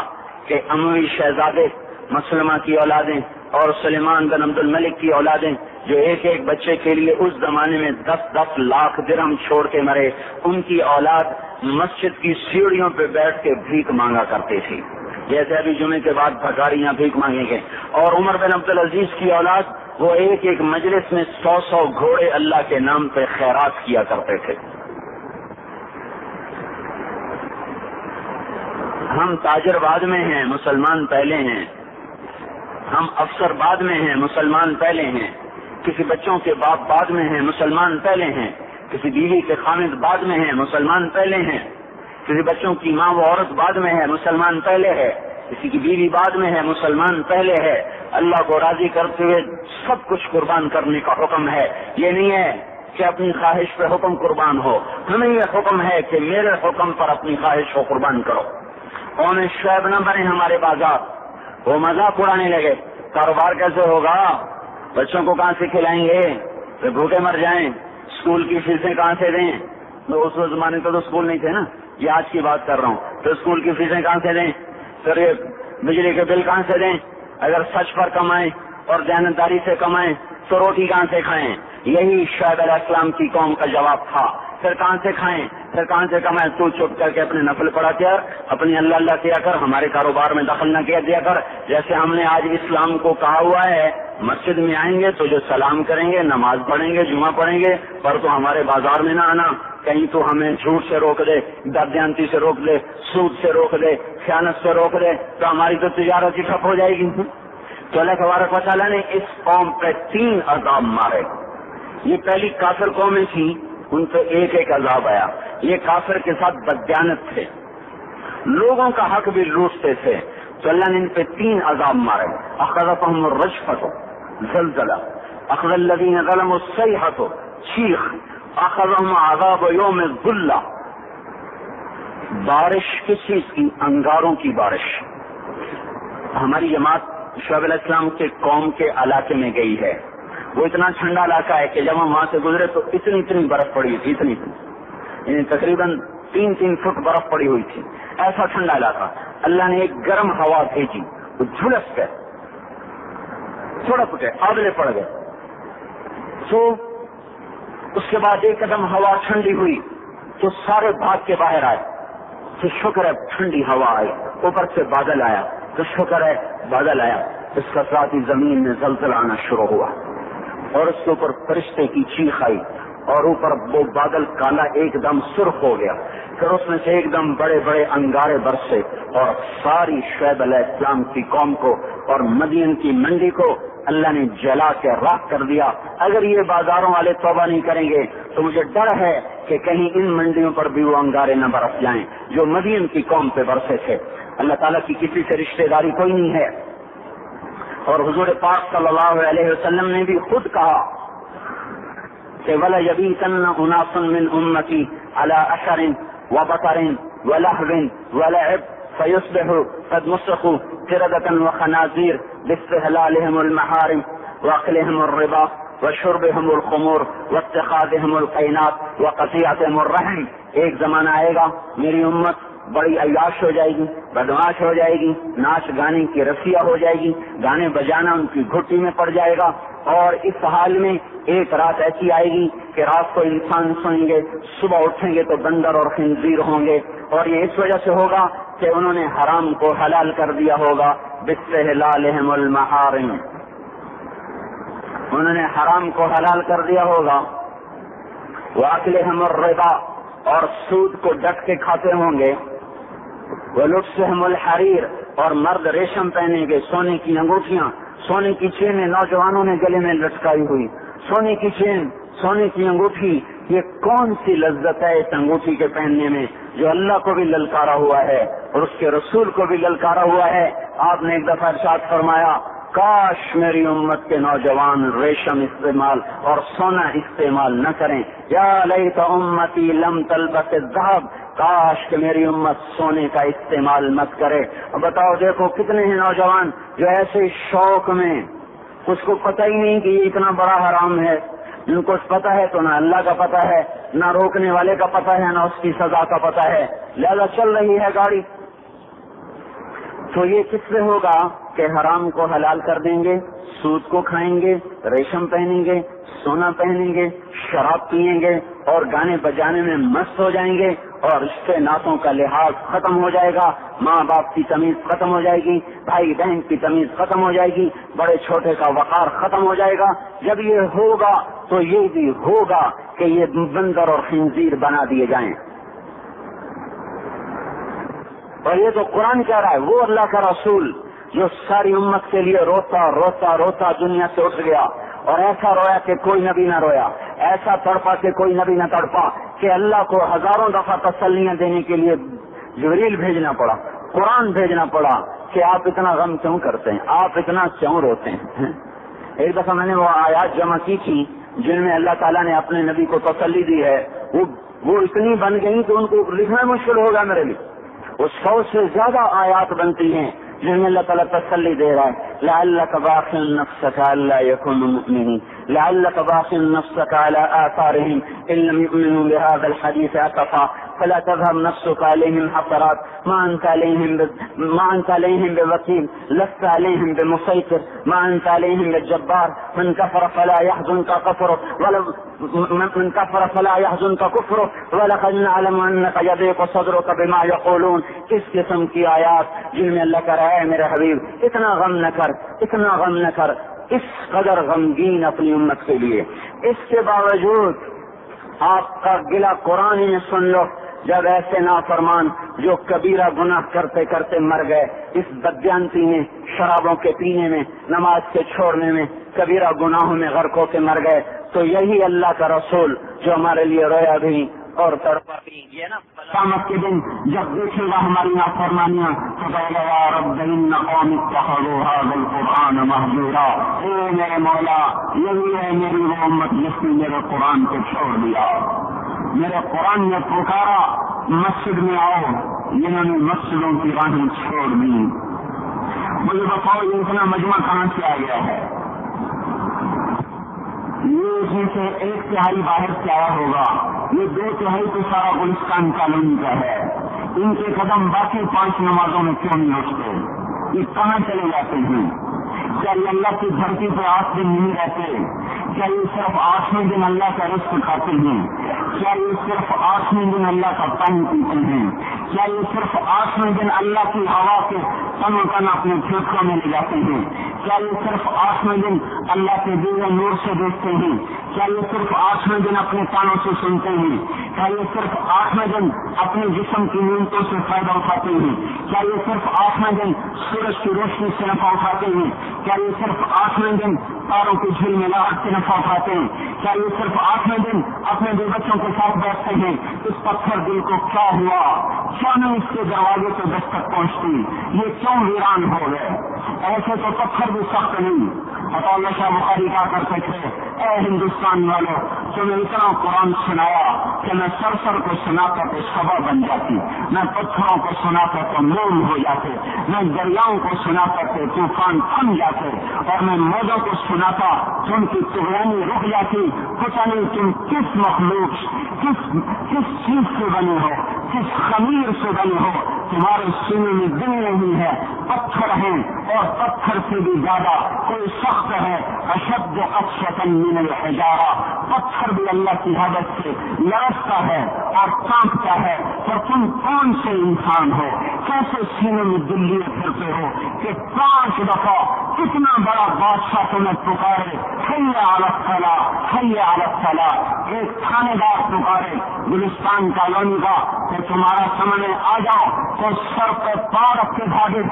کہ اموی شہزادے مسلمہ کی اولادیں اور سلیمان بن عبد الملک کی اولادیں جو ایک ایک بچے کے لیے اس زمانے میں 10-10 لاکھ درہم چھوڑ کے مرے, ان کی اولاد مسجد کی سیڑھیوں پہ بیٹھ کے بھیک مانگا کرتے تھے, جیسے ابھی جمعے کے بعد بھکاریاں بھیک مانگیں گے. اور عمر بن عبدالعزیز کی اولاد وہ ایک ایک مجلس میں 100 گھوڑے اللہ کے نام پہ خیرات کیا کرتے تھے. ہم تاجر بعد میں ہیں, مسلمان پہلے ہیں. ہم افسر بعد میں ہیں, مسلمان پہلے ہیں. کسی بچوں کے باپ بعد میں ہیں, مسلمان پہلے ہیں. کسی بیوی کے خامد بعد میں ہیں, مسلمان پہلے ہیں. کسی بچوں کی ماں و عورت بعد میں ہے, مسلمان پہلے ہے. کسی کی بیوی بعد میں ہے, مسلمان پہلے ہے. اللہ کو راضی کرتے ہوئے سب کچھ قربان کرنے کا حکم ہے. یہ نہیں ہے کہ اپنی خواہش پہ حکم قربان ہو, ہمیں یہ حکم ہے کہ میرے حکم پر اپنی خواہش کو قربان کرو. قوم شعیب نہ بنے ہمارے بازار, وہ مذاق اڑانے لگے. کاروبار کیسے ہوگا, بچوں کو کہاں سے کھلائیں گے, تو بھوکے مر جائیں. اسکول کی فیسیں کہاں سے دیں, تو اس زمانے کو تو اسکول نہیں تھے نا, یہ آج کی بات کر رہا ہوں. تو اسکول کی فیسیں کہاں سے دیں, پھر بجلی کے بل کہاں سے دیں. اگر سچ پر کمائیں اور دیانتداری سے کمائیں تو روٹی کہاں سے کھائیں. یہی شعیب علیہ السلام کی قوم کا جواب تھا. پھر کہاں سے کھائیں, پھر کہاں سے کمائیں. تو چپ کر کے اپنے نفل پڑھا کر, اپنی اللہ اللہ کیا کر, ہمارے کاروبار میں دخل نہ کیا دیا کر. جیسے ہم نے آج اسلام کو کہا ہوا ہے, مسجد میں آئیں گے تو جو سلام کریں گے, نماز پڑھیں گے, جمعہ پڑھیں گے, پر تو ہمارے بازار میں نہ آنا. کہیں تو ہمیں جھوٹ سے روک دے, بددیانتی سے روک دے, سود سے روک دے, خیانت سے روک دے, تو ہماری تو تجارت ہی ٹھپ ہو جائے گی. تو اللہ تبارک و تعالیٰ نے اس قوم پہ 3 عذاب مارے. یہ پہلی کافر قومیں تھیں, ان پہ ایک ایک عذاب آیا. یہ کافر کے ساتھ بددیانت تھے, لوگوں کا حق بھی لوٹتے تھے, تو اللہ نے ان پہ 3 عذاب مارے. اخذتهم الرجفة زلزلہ, اخذ الذین ظلموا الصیحة چیخ, اخذهم عذاب یوم الظلہ. بارش کس چیز کی, انگاروں کی بارش. ہماری جماعت شعیب علیہ السلام کے قوم کے علاقے میں گئی ہے. وہ اتنا ٹھنڈا علاقہ ہے کہ جب ہم وہاں سے گزرے تو اتنی برف پڑی تھی, یعنی تقریباً 3 فٹ برف پڑی ہوئی تھی. ایسا ٹھنڈا علاقہ. اللہ نے ایک گرم ہوا بھیجی, وہ جھلس گئے, تھوڑا پھٹے, آدلے پڑ گئے. تو اس کے بعد ایک قدم ہوا ٹھنڈی ہوئی, تو سارے بھاگ کے باہر آئے تو شکر ہے ٹھنڈی ہوا آئی، اوپر سے بادل آیا تو شکر ہے بادل آیا، اس کا ساتھ ہی زمین میں زلزلہ آنا شروع ہوا اور اس کے اوپر فرشتے کی چیخ آئی اور اوپر وہ بادل کالا ایک دم سرخ ہو گیا، پھر اس میں سے ایک دم بڑے بڑے انگارے برسے اور ساری شعیب علیہ السلام کی قوم کو اور مدین کی منڈی کو اللہ نے جلا کے راکھ کر دیا۔ اگر یہ بازاروں والے توبہ نہیں کریں گے تو مجھے ڈر ہے کہ کہیں ان منڈیوں پر بھی وہ انگارے نہ برس جائیں جو مدین کی قوم پہ برسے تھے۔ اللہ تعالیٰ کی کسی سے رشتہ داری کوئی نہیں ہے، اور حضور پاک صلی اللہ علیہ وسلم نے بھی خود کہا کہ وَلَا يَبِيتَنَّ أُنَاسٌ مِّنْ أُمَّتِي عَلَىٰ أَثَرٍ وَبَطَرٍ وَلَهْوٍ وَلَعِبٍ فَيُصْبِحُوا قَدْ مُسِخُوا قِرَدَةً وَخَنَازِيرَ بِاسْتِحْلَالِهِمُ الْمَحَارِمِ وَأَكْلِهِمُ الرِّبَا وَشُرْبِهِمُ الْخُمُورِ وَاتِّخَاذِهِمُ الْقَيْنَاتِ وَقَطِيعَتِهِمُ الرَّحِمِ۔ ایک زمانہ آئے گا میری امت بڑی عیاش ہو جائے گی، بدمعاش ہو جائے گی، ناچ گانے کی رسیہ ہو جائے گی، گانے بجانا ان کی گھٹی میں پڑ جائے گا، اور اس حال میں ایک رات ایسی آئے گی کہ رات کو انسان سوئیں گے، صبح اٹھیں گے تو بندر اور خنزیر ہوں گے، اور یہ اس وجہ سے ہوگا کہ انہوں نے حرام کو حلال کر دیا ہوگا، باستحلالہم المحارم، انہوں نے حرام کو حلال کر دیا ہوگا، واکلہم الربا، اور سود کو ڈٹ کے کھاتے ہوں گے، ولبسہم الحریر، اور مرد ریشم پہنیں گے، سونے کی انگوٹھیاں، سونے کی چینیں نوجوانوں نے گلے میں لٹکائی ہوئی، سونے کی چین، سونے کی انگوٹھی، یہ کون سی لذت ہے اس انگوٹھی کے پہننے میں جو اللہ کو بھی للکارا ہوا ہے اور اس کے رسول کو بھی للکارا ہوا ہے۔ آپ نے ایک دفعہ ارشاد فرمایا کاش میری امت کے نوجوان ریشم استعمال اور سونا استعمال نہ کریں، یا لیت امتی لم تلبس الذهب، کاش کہ میری امت سونے کا استعمال مت کرے۔ اب بتاؤ دیکھو کتنے ہیں نوجوان جو ایسے شوق میں اس کو پتہ ہی نہیں کہ یہ اتنا بڑا حرام ہے، جن کو پتہ ہے تو نہ اللہ کا پتہ ہے، نہ روکنے والے کا پتہ ہے، نہ اس کی سزا کا پتہ ہے، لہذا چل رہی ہے گاڑی۔ تو یہ کس سے ہوگا کہ حرام کو حلال کر دیں گے، سود کو کھائیں گے، ریشم پہنیں گے، سونا پہنیں گے، شراب پئیں گے اور گانے بجانے میں مست ہو جائیں گے، اور رشتے ناتوں کا لحاظ ختم ہو جائے گا، ماں باپ کی تمیز ختم ہو جائے گی، بھائی بہن کی تمیز ختم ہو جائے گی، بڑے چھوٹے کا وقار ختم ہو جائے گا۔ جب یہ ہوگا تو یہ بھی ہوگا کہ یہ بندر اور خنزیر بنا دیے جائیں، اور یہ تو قرآن کہہ رہا ہے، وہ اللہ کا رسول جو ساری امت کے لیے روتا روتا روتا دنیا سے اٹھ گیا، اور ایسا رویا کہ کوئی نبی نہ رویا، ایسا تڑپا کہ کوئی نبی نہ تڑپا، کہ اللہ کو ہزاروں دفعہ تسلیاں دینے کے لیے جبریل بھیجنا پڑا، قرآن بھیجنا پڑا کہ آپ اتنا غم کیوں کرتے ہیں، آپ اتنا کیوں روتے ہیں۔ ایک دفعہ میں نے وہ آیات جمع کی تھی جن میں اللہ تعالیٰ نے اپنے نبی کو تسلی دی ہے، وہ اتنی بن گئی کہ ان کو لکھنا مشکل ہوگا میرے لیے، وہ 100 سے زیادہ آیات بنتی ہیں جن میں اللہ تعالیٰ تسلی دے رہا ہے، لعلک باخع نفسک الا یکونوا مؤمنین، لعلک باخع نفسک علی آثارہم ان لم یؤمنوا بهذا الحدیث اسفا فلا تذهب نفسك عليهم حسرات ما انت عليهم بوكيل لست عليهم بمسيطر ما انت عليهم بالجبار من كفر فلا يحزنك كفره ولقد نعلم انك يضيق صدرك بما يقولون۔ کس قسم کی آیات جن میں اللہ کہہ رہا ہے میرے حبیب اتنا غم نہ کر، اتنا غم نہ کر، اس قدر غمگین اپنی امت کے لیے۔ اس کے باوجود آپ کا گلہ قرآن میں سن لو، جب ایسے نافرمان جو کبیرہ گناہ کرتے کرتے مر گئے، اس بدیانتی میں، شرابوں کے پینے میں، نماز کے چھوڑنے میں، کبیرہ گناہوں میں غرق ہو کے مر گئے، تو یہی اللہ کا رسول جو ہمارے لیے رویا بھی اور تڑپا بھی، یہ نا قیامت کے دن جب دیکھے گا ہماری نافرمانیاں تو کہے گا یا رب ان قوم اتخذوا هذا القرآن مہجورا، اے میرے مولا یہی ہے میری وہ امت جس نے میرے قرآن کو چھوڑ دیا، میرے قرآن نے پکارا مسجد میں آؤ، جنہوں نے مسجدوں کی راہیں چھوڑ دی۔ مجھے بتاؤ یہ اتنا مجمع کہاں سے آ گیا ہے؟ یہ اسی سے 1/3 باہر سے آیا ہوگا، یہ 2/3 تو سارا گلستان کالونی کا ہے۔ ان کے قدم باقی 5 نمازوں میں کیوں نہیں اٹھتے؟ یہ کہاں چلے جاتے ہیں؟ کیا یہ اللہ کی دھرتی پہ 8 دن نہیں رہتے؟ کیا یہ صرف 8ویں دن اللہ کا رزق کھاتے ہیں؟ کیا یہ صرف 8ویں دن اللہ کا پانی پیتے ہیں؟ کیا یہ صرف 8ویں دن اللہ کی ہوا کے تن و تن اپنے پھیپھڑوں میں لے جاتے ہیں؟ کیا یہ صرف 8ویں دن اللہ کے دیے نور سے دیکھتے ہیں؟ کیا یہ صرف 8ویں دن اپنے کانوں سے سنتے ہیں؟ کیا یہ صرف 8ویں دن اپنے جسم کی نیمتوں سے فائدہ اٹھاتے ہیں؟ کیا یہ صرف 8ویں دن سورج کی روشنی سے نفع اٹھاتے ہیں؟ کیا یہ صرف 8ویں دن تاروں کی جھلملاہٹ سے نفع اٹھاتے ہیں؟ کیا یہ صرف 8ویں دن اپنے دو بچوں کے ساتھ بیٹھتے ہیں؟ اس پتھر دل کو کیا ہوا؟ کیوں نہیں اس کے دروازے سے دستک پہنچتی؟ یہ کیوں ویران ہو گئے؟ ایسے تو پتھر بھی سخت نہیں۔ اللہ شاہ بخاری کہا کرتے تھے، اے ہندوستان والوں، تمہیں اتنا قرآن سنایا کہ میں سر کو سناتا تو صبا بن جاتی، میں پتھروں کو سناتا تو موم ہو جاتے، میں دریاؤں کو سناتا تو طوفان تھم جاتے، اور میں موجوں کو سناتا تو ان کی طغیانی رک جاتی۔ پتہ نہیں تم کس مخلوق کس چیز سے بنے ہو، کس خمیر سے بنے ہو، تمہارے سینے میں دل نہیں ہے، پتھر ہیں، اور پتھر سے بھی زیادہ کوئی سخت ہے، اشد قسوة من الحجارہ، پتھر بھی اللہ کی حدت سے لرزتا ہے اور کانپتا ہے۔ اور تم کون سے انسان ہو، کیسے سینے میں دل لیے پھرتے ہو کہ 5 دفعہ کتنا بڑا بادشاہ تمہیں پکارے، حی علی الصلاۃ، حی علی الصلاۃ، ایک تھانے دار پکارے گلستان کالونی کا کہ تمہارا سامنے آ جاؤ تو سر پہ پار رکھ کے بھاگے،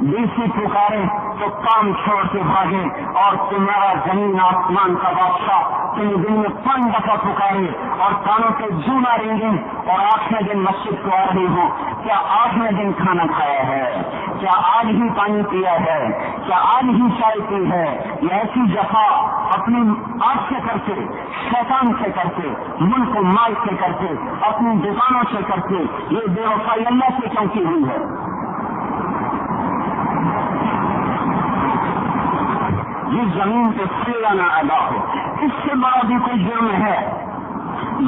ڈی سی پکارے تو کام چھوڑ کے بھاگے، اور تمہارا زمین آسمان کا بادشاہ تمہیں دن میں 5 دفعہ پکارے اور کانوں کے جو نہ رینگی، اور 8ویں دن مسجد کو آ رہی ہو۔ کیا 8ویں دن کھانا کھایا ہے؟ کیا آج ہی پانی پیا ہے؟ کیا آج ہی چائے پی ہے؟ یہ ایسی جفا اپنی آنکھ سے کرتے، شیطان سے کرتے، ملک و مال سے کرتے، اپنی دکانوں سے کرتے، یہ بے وفائی اللہ سے کیوں کی ہوئی ہے؟ جس زمین پہ سیرا نہ ادا ہو، اس سے بڑا بھی کوئی جرم ہے؟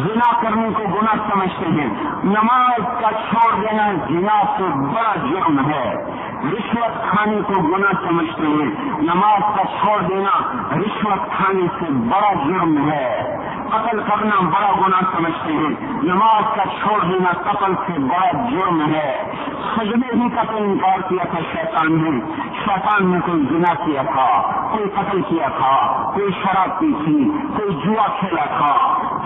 زنا کرنے کو گناہ سمجھتے ہیں، نماز کا چھوڑ دینا زنا سے بڑا جرم ہے۔ رشوت کھانے کو گناہ سمجھتے ہیں، نماز کا چھوڑ دینا رشوت کھانے سے بڑا جرم ہے۔ قتل کرنا بڑا گناہ سمجھتے ہیں، نماز کا چھوڑ دینا قتل سے بڑا جرم ہے۔ سجدے ہی کا تو انکار کیا تھا شیطان نے کوئی زنا کیا تھا، کوئی قتل کیا تھا، کوئی شراب پی تھی، کوئی جوا کھیلا تھا،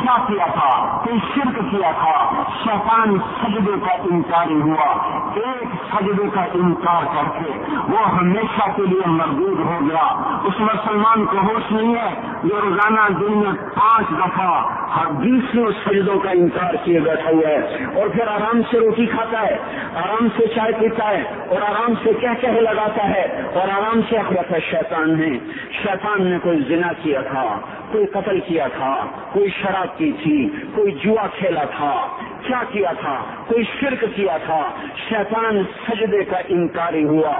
کیا کیا تھا، کوئی شرک کیا تھا، شیطان سجدے کا انکاری ہوا۔ ایک سجدے کا انکار کر کے وہ ہمیشہ کے لیے مردود ہو گیا۔ اس مسلمان کو ہوش نہیں ہے جو روزانہ دن میں 5 دفعہ ہر 20 سجدوں کا انکار کیے بیٹھا ہوا ہے، اور پھر آرام سے روٹی کھاتا ہے، آرام سے چائے پیتا ہے، اور آرام سے کہہ لگاتا ہے، اور آرام سے اخبار شیطان نے کوئی زنا کیا تھا، کوئی قتل کیا تھا، کوئی شراب کی تھی، کوئی جوا کھیلا تھا، کیا کیا تھا، کوئی شرک کیا تھا، شیطان سجدے کا انکاری ہوا۔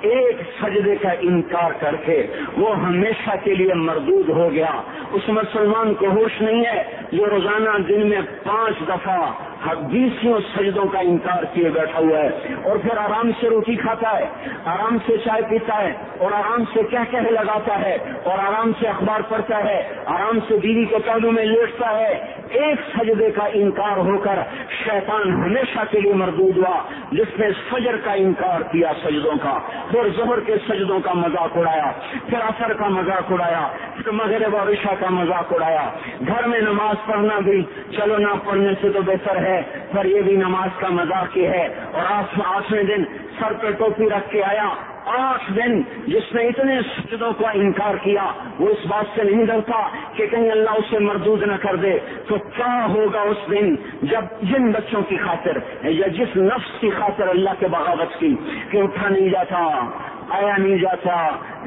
ایک سجدے کا انکار کر کے وہ ہمیشہ کے لیے مردود ہو گیا۔ اس مسلمان کو ہوش نہیں ہے جو روزانہ دن میں 5 دفعہ 20 سجدوں کا انکار کیے بیٹھا ہوا ہے، اور پھر آرام سے روٹی کھاتا ہے، آرام سے چائے پیتا ہے، اور آرام سے کہہ لگاتا ہے، اور آرام سے اخبار پڑھتا ہے، آرام سے بیوی کے پہلو میں لیٹتا ہے۔ ایک سجدے کا انکار ہو کر شیطان ہمیشہ کے لیے مردود ہوا۔ جس نے فجر کا انکار کیا سجدوں کا، پھر ظہر کے سجدوں کا مذاق اڑایا، پھر عصر کا مذاق اڑایا، پھر مغرب اور عشاء کا مذاق اڑایا۔ گھر میں نماز پڑھنا بھی چلو نہ پڑھنے سے تو بہتر ہے، پر یہ بھی نماز کا مذاق ہی ہے۔ اور 8ویں دن سر پہ ٹوپی رکھ کے آیا۔ 8 دن جس نے اتنے سجدوں کا انکار کیا، وہ اس بات سے نہیں ڈرتا کہ کہیں اللہ اسے مردود نہ کر دے۔ تو کیا ہوگا اس دن جب جن بچوں کی خاطر یا جس نفس کی خاطر اللہ کے بغاوت کی کہ اٹھا نہیں جاتا، آیا نہیں جاتا،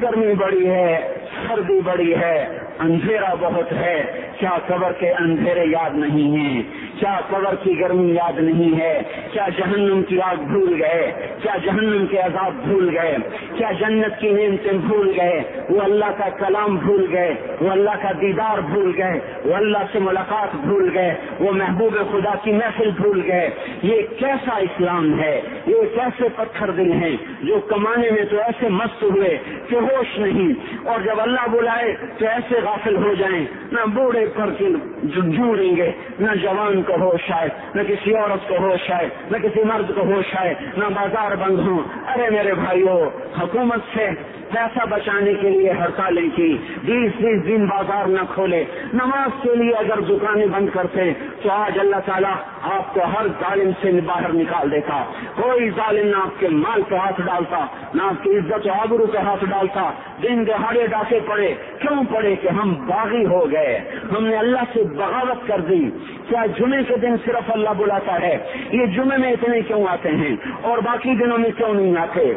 گرمی بڑی ہے، سردی بڑی ہے، اندھیرا بہت ہے، کیا قبر کے اندھیرے یاد نہیں ہیں، کیا قبر کی گرمی یاد نہیں ہے؟ کیا جہنم کی آگ بھول گئے؟ کیا جہنم کے عذاب بھول گئے؟ کیا جنت کی نعمتیں بھول گئے؟ وہ اللہ کا کلام بھول گئے، وہ اللہ کا دیدار بھول گئے، وہ اللہ سے ملاقات بھول گئے، وہ محبوب خدا کی محفل بھول گئے۔ یہ کیسا اسلام ہے؟ یہ کیسے پتھر دل ہیں جو کمانے میں تو ایسے مست ہوئے کہ ہوش نہیں، اور جب اللہ بلائے تو ایسے غافل ہو جائیں، نہ بوڑھے پر جھوڑیں گے، نہ جوان کو ہوش آئے، نہ کسی عورت کو ہوش آئے، نہ کسی مرد کو ہوش آئے، نہ بازار بند ہوں۔ ارے میرے بھائیوں، حکومت سے پیسہ بچانے کے لیے ہڑتالیں کی، 20 دن بازار نہ کھولے، نماز کے لیے اگر دکانیں بند کرتے تو آج اللہ تعالیٰ آپ کو ہر ظالم سے باہر نکال دیتا۔ کوئی ظالم نہ آپ کے مال پہ ہاتھ ڈالتا، نہ آپ کی عزت و آبرو پہ ہاتھ ڈالتا۔ دن دہاڑے ڈاکے پڑے، کیوں پڑے؟ کہ ہم باغی ہو گئے، ہم نے اللہ سے بغاوت کر دی۔ کیا جمعے کے دن صرف اللہ بلاتا ہے؟ یہ جمعے میں اتنے کیوں آتے ہیں اور باقی دنوں میں کیوں نہیں آتے؟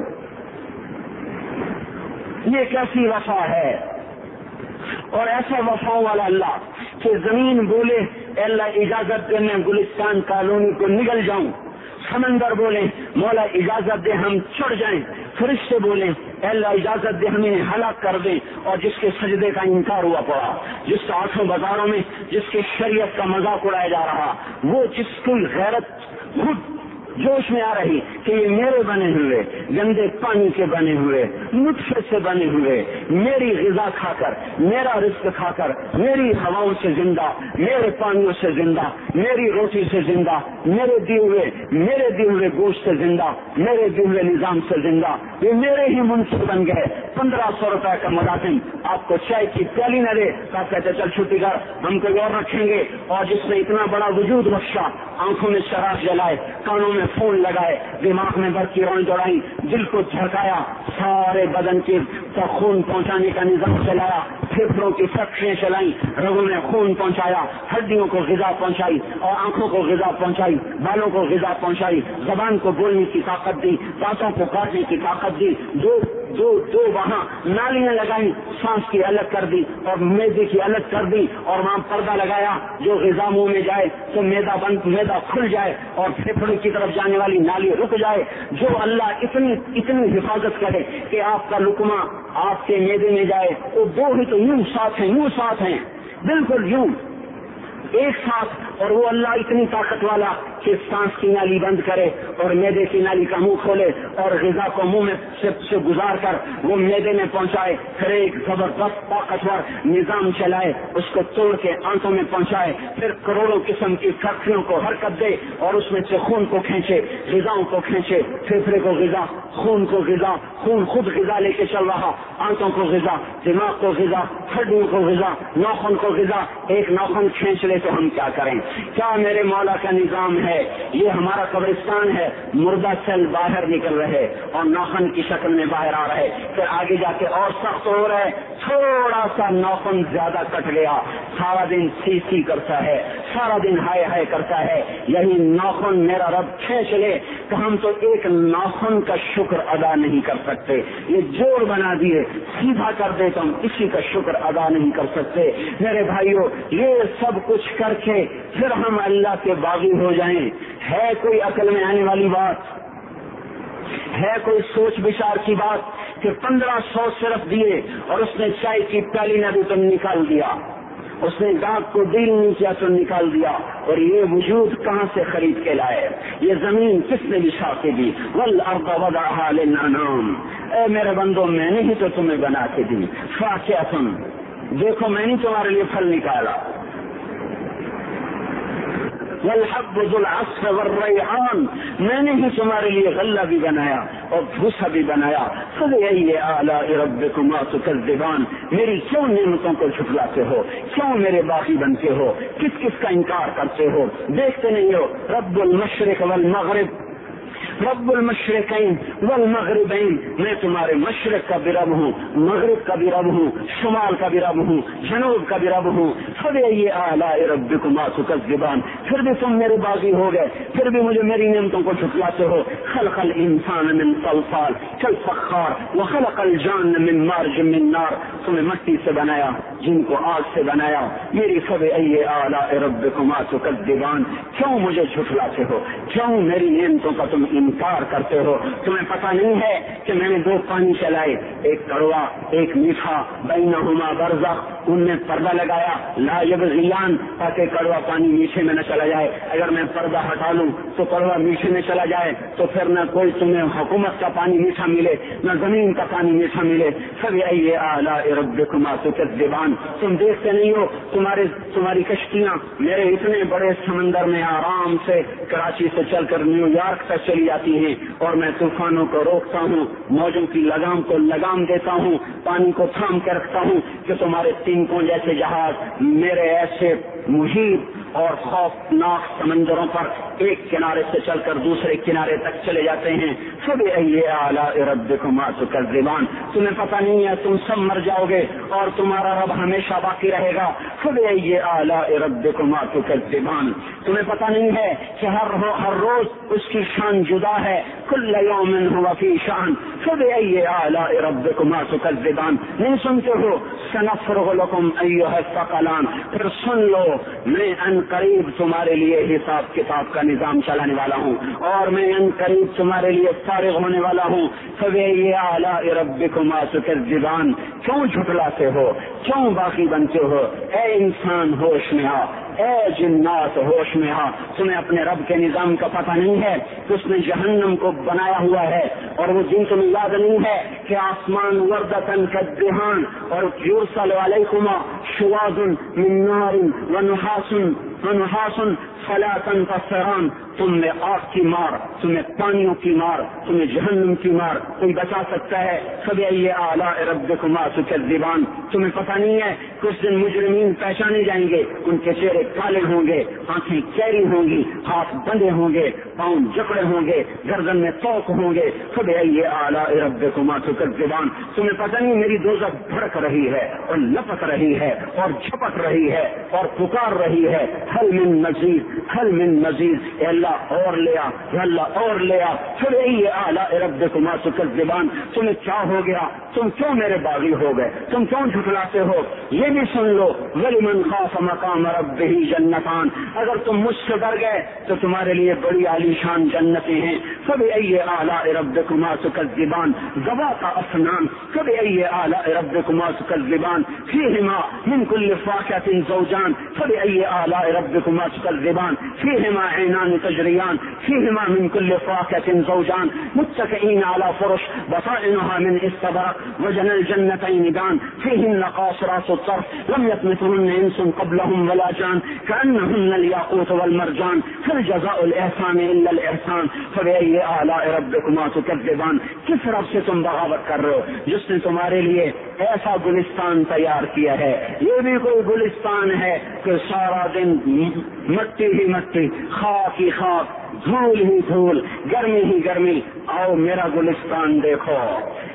یہ کیسی وفا ہے؟ اور ایسا وفا والا اللہ کہ زمین بولے اے اللہ اجازت دے میں گلستان کالونی کو نگل جاؤں، سمندر بولے مولا اجازت دے ہم چڑھ جائیں، فرشتے بولے اے اللہ اجازت دے ہمیں ہلاک کر دیں، اور جس کے سجدے کا انکار ہوا پڑا، جس کا آنکھوں بازاروں میں جس کی شریعت کا مذاق اڑایا جا رہا، وہ جس کی غیرت خود جوش میں آ رہی کہ یہ میرے بنے ہوئے گندے پانی کے بنے ہوئے نطفے سے بنے ہوئے میری غذا کھا کر، میرا رزق کھا کر، میری ہواؤں سے زندہ، میرے پانیوں سے زندہ، میری روٹی سے زندہ، میرے دیے ہوئے گوشت سے زندہ، میرے دیے ہوئے نظام سے زندہ، یہ میرے ہی منصب بن گئے۔ 1500 روپے کا ملازم آپ کو چائے کی پیالی نہ دے تو آپ کہتے چل چھٹی کر، ہم کوئی اور رکھیں گے۔ اور جس نے اتنا بڑا وجود بخشا، آنکھوں میں شراب جلائے، کانوں میں فون لگائے، دماغ میں برقی روئیں دوڑائی، دل کو جھڑکایا، سارے بدن کے خون پہنچانے کا نظام چلایا، پھیپھڑوں کی فیکٹریاں چلائی، رگوں میں خون پہنچایا، ہڈیوں کو غذا پہنچائی، اور آنکھوں کو غذا پہنچائی، بالوں کو غذا پہنچائی، زبان کو بولنے کی طاقت دی، دانتوں کو کاٹنے کی طاقت دی، دو وہاں نالیاں لگائی، سانس کی الگ کر دی اور میدے کی الگ کر دی، اور وہاں پردہ لگایا، جو غذا منہ میں جائے تو میدا کھل جائے اور پھیپھڑے کی طرف جانے والی نالی رک جائے۔ جو اللہ اتنی حفاظت کرے کہ آپ کا لقمہ آپ کے میدے میں جائے، وہ دو ہی تو یوں ساتھ ہیں بالکل یوں ایک ساتھ، اور وہ اللہ اتنی طاقت والا کہ سانس کی نالی بند کرے اور میدے کی نالی کا منہ کھولے اور غذا کو منہ میں سے گزار کر وہ میدے میں پہنچائے، پھر ایک زبردست طاقتور نظام چلائے، اس کو توڑ کے آنتوں میں پہنچائے، پھر کروڑوں قسم کی فیکٹریوں کو حرکت دے اور اس میں سے خون کو کھینچے، غذاؤں کو کھینچے، پھیپھڑے کو غذا، خون کو غذا، خون خود غذا لے کے چل رہا، آنتوں کو غذا، دماغ کو غذا، ہڈیوں کو غذا، ناخن کو غذا۔ ایک ناخن کھینچ لے تو ہم کیا کریں؟ کیا میرے مولا کا نظام ہے؟ یہ ہمارا قبرستان ہے، مردہ سیل باہر نکل رہے اور ناخن کی شکل میں باہر آ رہے، پھر آگے جا کے اور سخت ہو رہے، تھوڑا سا ناخن زیادہ کٹ گیا، سارا دن سی کرتا ہے، سارا دن ہائے کرتا ہے۔ یہی ناخن میرا رب کھینچ لے تو ہم تو ایک ناخن کا شکر ادا نہیں کر سکتے، یہ جوڑ بنا دیے، سیدھا کر دے تو ہم اسی کا شکر ادا نہیں کر سکتے۔ میرے بھائیوں، یہ سب کچھ کر کے پھر ہم اللہ کے باغی ہو جائیں، ہے کوئی عقل میں آنے والی بات؟ ہے کوئی سوچ بچار کی بات کہ 1500 صرف دیے اور اس نے چائے کی پیالی نہ دی تو نکال دیا، اس نے گاہک کو ڈیل نہیں کیا تو نکال دیا، اور یہ وجود کہاں سے خرید کے لائے؟ یہ زمین کس نے بچھا کے دی؟ والارض وضعها للانام، اے میرے بندوں میں نے ہی تو تمہیں بنا کے دی، فاکہۃ، دیکھو میں نے تمہارے لیے پھل نکالا، والحب ذو العصف والریحان، میں نے ہی تمہارے لیے غلہ بھی بنایا اور بھوسا بھی بنایا۔ فبأي آلاء ربكما تكذبان، میری کیوں نعمتوں کو جھٹلاتے ہو؟ کیوں میرے باقی بنتے ہو؟ کس کا انکار کرتے ہو؟ دیکھتے نہیں ہو؟ رب المشرق والمغرب، رب المشرقین والمغربین، میں تمہارے مشرق کا بھی رب ہوں، مغرب کا بھی رب ہوں، شمال کا بھی رب ہوں، جنوب کا بھی رب ہوں۔ فبأي آلاء ربكما تكذبان، پھر بھی تم میرے باغی ہو گئے، پھر بھی مجھے میری نعمتوں کو جھٹلاتے ہو۔ خلق الانسان من صلصال كالفخار وخلق الجان من مارج من نار، تمہیں مٹی سے بنایا، جن کو آگ سے بنایا. میری فبأي آلاء ربكما تكذبان, کیوں مجھے جھٹلاتے ہو, کیوں میری نعمتوں کا تم انکار کرتے ہو؟ تمہیں پتہ نہیں ہے کہ میں نے دو پانی چلائے, ایک کڑوا ایک میٹھا, بینہما برزخ, ان میں پردہ لگایا, لا یبغیان, تاکہ کڑوا پانی میٹھے میں نہ چلا جائے. اگر میں پردہ ہٹا لوں تو کڑوا میٹھے میں چلا جائے تو پھر نہ کوئی تمہیں حکومت کا پانی میٹھا ملے نہ زمین کا پانی میٹھا ملے. فبأي آلاء ربكما تكذبان, تم دیکھتے نہیں ہو تمہاری کشتیاں میرے اتنے بڑے سمندر میں آرام سے کراچی سے چل کر نیو یارک تک چلی جاتی ہیں, اور میں طوفانوں کو روکتا ہوں, موجوں کی لگام کو لگام دیتا ہوں, پانی کو تھام کے رکھتا ہوں کہ تمہارے تینکوں جیسے جہاز میرے ایسے محیط اور خوفناک سمندروں پر ایک کنارے سے چل کر دوسرے کنارے تک چلے جاتے ہیں. فبأي آلاء ربكما تكذبان, تمہیں پتہ نہیں ہے تم سب مر جاؤ گے اور تمہارا رب ہمیشہ باقی رہے گا. فبأي آلاء ربكما تكذبان, تمہیں پتہ نہیں ہے کہ ہر روز اس کی شان جدا ہے. كل يوم هو في شان. فبأي آلاء ربكما تكذبان, نہیں سنتے ہو؟ سنفرغ لكم أيها الثقلان, پھر سن لو میں ان قریب تمہارے لیے حساب کتاب کا نظام چلانے والا ہوں, اور میں ان قریب تمہارے لیے فارغ ہونے والا ہوں. فبأي آلاء ربكما تكذبان, کیوں جھٹلاتے ہو, کیوں باقی بنتے ہو؟ اے انسان ہوش میں آ, اے جنات ہوش میں آ, تمہیں اپنے رب کے نظام کا پتہ نہیں ہے کہ اس نے جہنم کو بنایا ہوا ہے, اور وہ دن تمہیں یاد نہیں ہے کہ آسمان وردتن کالدہان, اور یرسل علیکما شواظ من نار ونحاس فلا تنتصران, تم میں آگ کی مار, تمہیں پانیوں کی مار, تمہیں جہنم کی مار کوئی بچا سکتا ہے؟ فبأي آلاء ربكما تكذبان, تمہیں پتہ نہیں ہے کہ اس دن مجرمین پہچانے جائیں گے, ان کے چہرے کالے ہوں گے, آنکھیں کیری ہوں گی, ہاتھ بندے ہوں گے, پاؤں جکڑے ہوں گے, گردن میں توق ہوں گے. فبأي آلاء ربكما تكذبان, تمہیں پتہ نہیں میری دوزخ بھڑک رہی ہے اور لپک رہی ہے اور جھپک رہی ہے اور پکار رہی ہے, هل من مزید, هل من مزید, اے اللہ اور لیا, اے اللہ اور لیا. فبأي آلاء ربكما تكذبان, تمہیں کیا ہو گیا, تم کیوں میرے باغی ہو گئے, تم کیوں جھٹلاتے ہو؟ یہ بھی سن لو, ولمن خاف مقام ربه جنتان, اگر تم مجھ سے ڈر گئے تو تمہارے لیے بڑی عالیشان جنتیں ہیں. فبأي آلاء ربكما تكذبان, ذوات افنان. فبأي آلاء ربكما تكذبان, فيهما من كل فاكهة زوجان. فبأي آلاء ربكما تكذبان, فيهما عينان تجريان, فيهما من كل فاكهة زوجان, متكئين على فرش بطائنها من استبرق, وجنى الجنتين دان, فيهن قاصرات الطرف لم يطمثهن انس قبلهم ولا جان, كأنهن الياقوت والمرجان, هل جزاء الإحسان إلا الإحسان. فبأي آلاء ربكما تكذبان, کس رب سے تم بغاوت کر رہے ہو جس نے تمہارے لیے ایسا گلستان تیار کیا ہے؟ یہ بھی کوئی گلستان ہے کہ سارا دن مٹی ہی مٹی, خاک ہی خاک, دھول ہی دھول, گرمی ہی گرمی. آؤ میرا گلستان دیکھو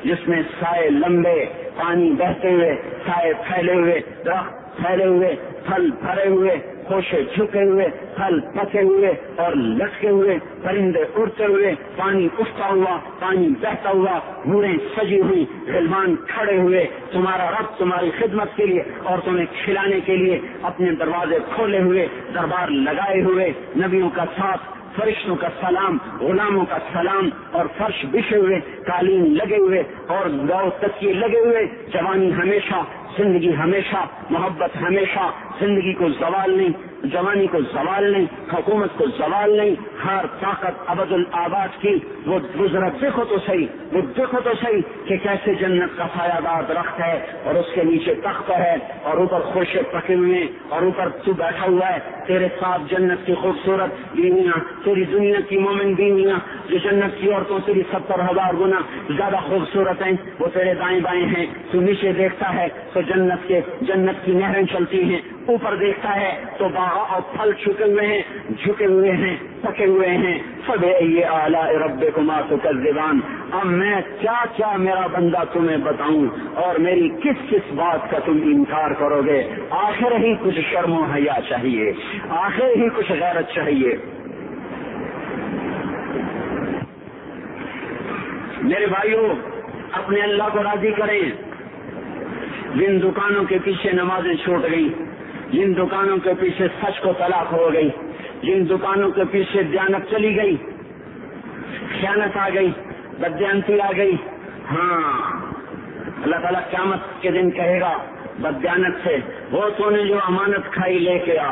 جس میں سائے لمبے, پانی بہتے ہوئے, سائے پھیلے ہوئے, درخت پھیلے ہوئے, پھل بھرے ہوئے, خوشے جھکے ہوئے, پھل پکے ہوئے اور لٹکے ہوئے, پرندے اڑتے ہوئے, پانی اٹھتا ہوا, پانی بہتا ہوا, بوڑھیں سجی ہوئی, غلمان کھڑے ہوئے, تمہارا رب تمہاری خدمت کے لیے اور تمہیں کھلانے کے لیے اپنے دروازے کھولے ہوئے, دربار لگائے ہوئے, نبیوں کا ساتھ, فرشتوں کا سلام, غلاموں کا سلام, اور فرش بچھے ہوئے, قالین لگے ہوئے اور گاؤ تکیے لگے ہوئے. جوانی ہمیشہ, زندگی ہمیشہ, محبت ہمیشہ, زندگی کو زوال نہیں, جوانی کو زوال نہیں, حکومت کو زوال نہیں, ہر طاقت ابد الآباد کی. وہ گزرا دیکھو تو صحیح, وہ دیکھو تو صحیح کہ کیسے جنت کا سایہ دار درخت ہے اور اس کے نیچے تخت ہے اور اوپر خوشے پکے ہوئے ہیں اور اوپر تو بیٹھا ہوا ہے. تیرے ساتھ جنت کی خوبصورت بیویاں, تیری دنیا کی مومن بیویاں جو جنت کی عورتوں تیری 70,000 گنا زیادہ خوبصورت ہیں, وہ تیرے دائیں بائیں ہیں. تو نیچے دیکھتا ہے تو جنت کی نہریں چلتی ہیں, اوپر دیکھتا ہے تو باغ اور پھل چھکے ہوئے ہیں, جھکے ہوئے ہیں, پکے ہوئے ہیں. فبأي آلاء ربكما تكذبان, اب میں کیا کیا میرا بندہ تمہیں بتاؤں اور میری کس کس بات کا تم انکار کرو گے؟ آخر ہی کچھ شرم و حیا چاہیے, آخر ہی کچھ غیرت چاہیے. میرے بھائیوں, اپنے اللہ کو راضی کریں, جن دکانوں کے پیچھے نمازیں چھوٹ گئی، جن دکانوں کے پیچھے سچ کو طلاق ہو گئی، جن دکانوں کے پیچھے دیانت چلی گئی، خیانت آ گئی، بددیانتی آ گئی، ہاں اللہ تعالیٰ قیامت کے دن کہے گا بددیانت سے، وہ تو نے جو امانت کھائی لے کے آ،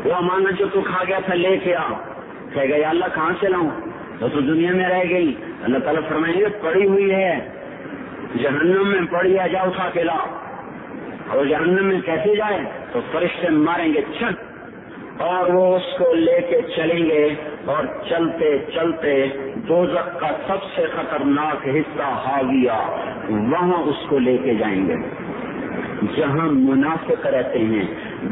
وہ امانت جو تو کھا گیا تھا لے کے آ، کہے گا یا اللہ کہاں سے لاؤں، وہ تو دنیا میں رہ گئی۔ اللہ تعالیٰ فرمائیں گے پڑی ہوئی ہے جہنم میں، پڑی ہے، جا اٹھا کے لا۔ اور جہنم میں کیسے جائے تو فرشتے ماریں گے چھٹ، اور وہ اس کو لے کے چلیں گے، اور چلتے چلتے دوزخ کا سب سے خطرناک حصہ حاویہ، وہاں اس کو لے کے جائیں گے جہاں منافق رہتے ہیں،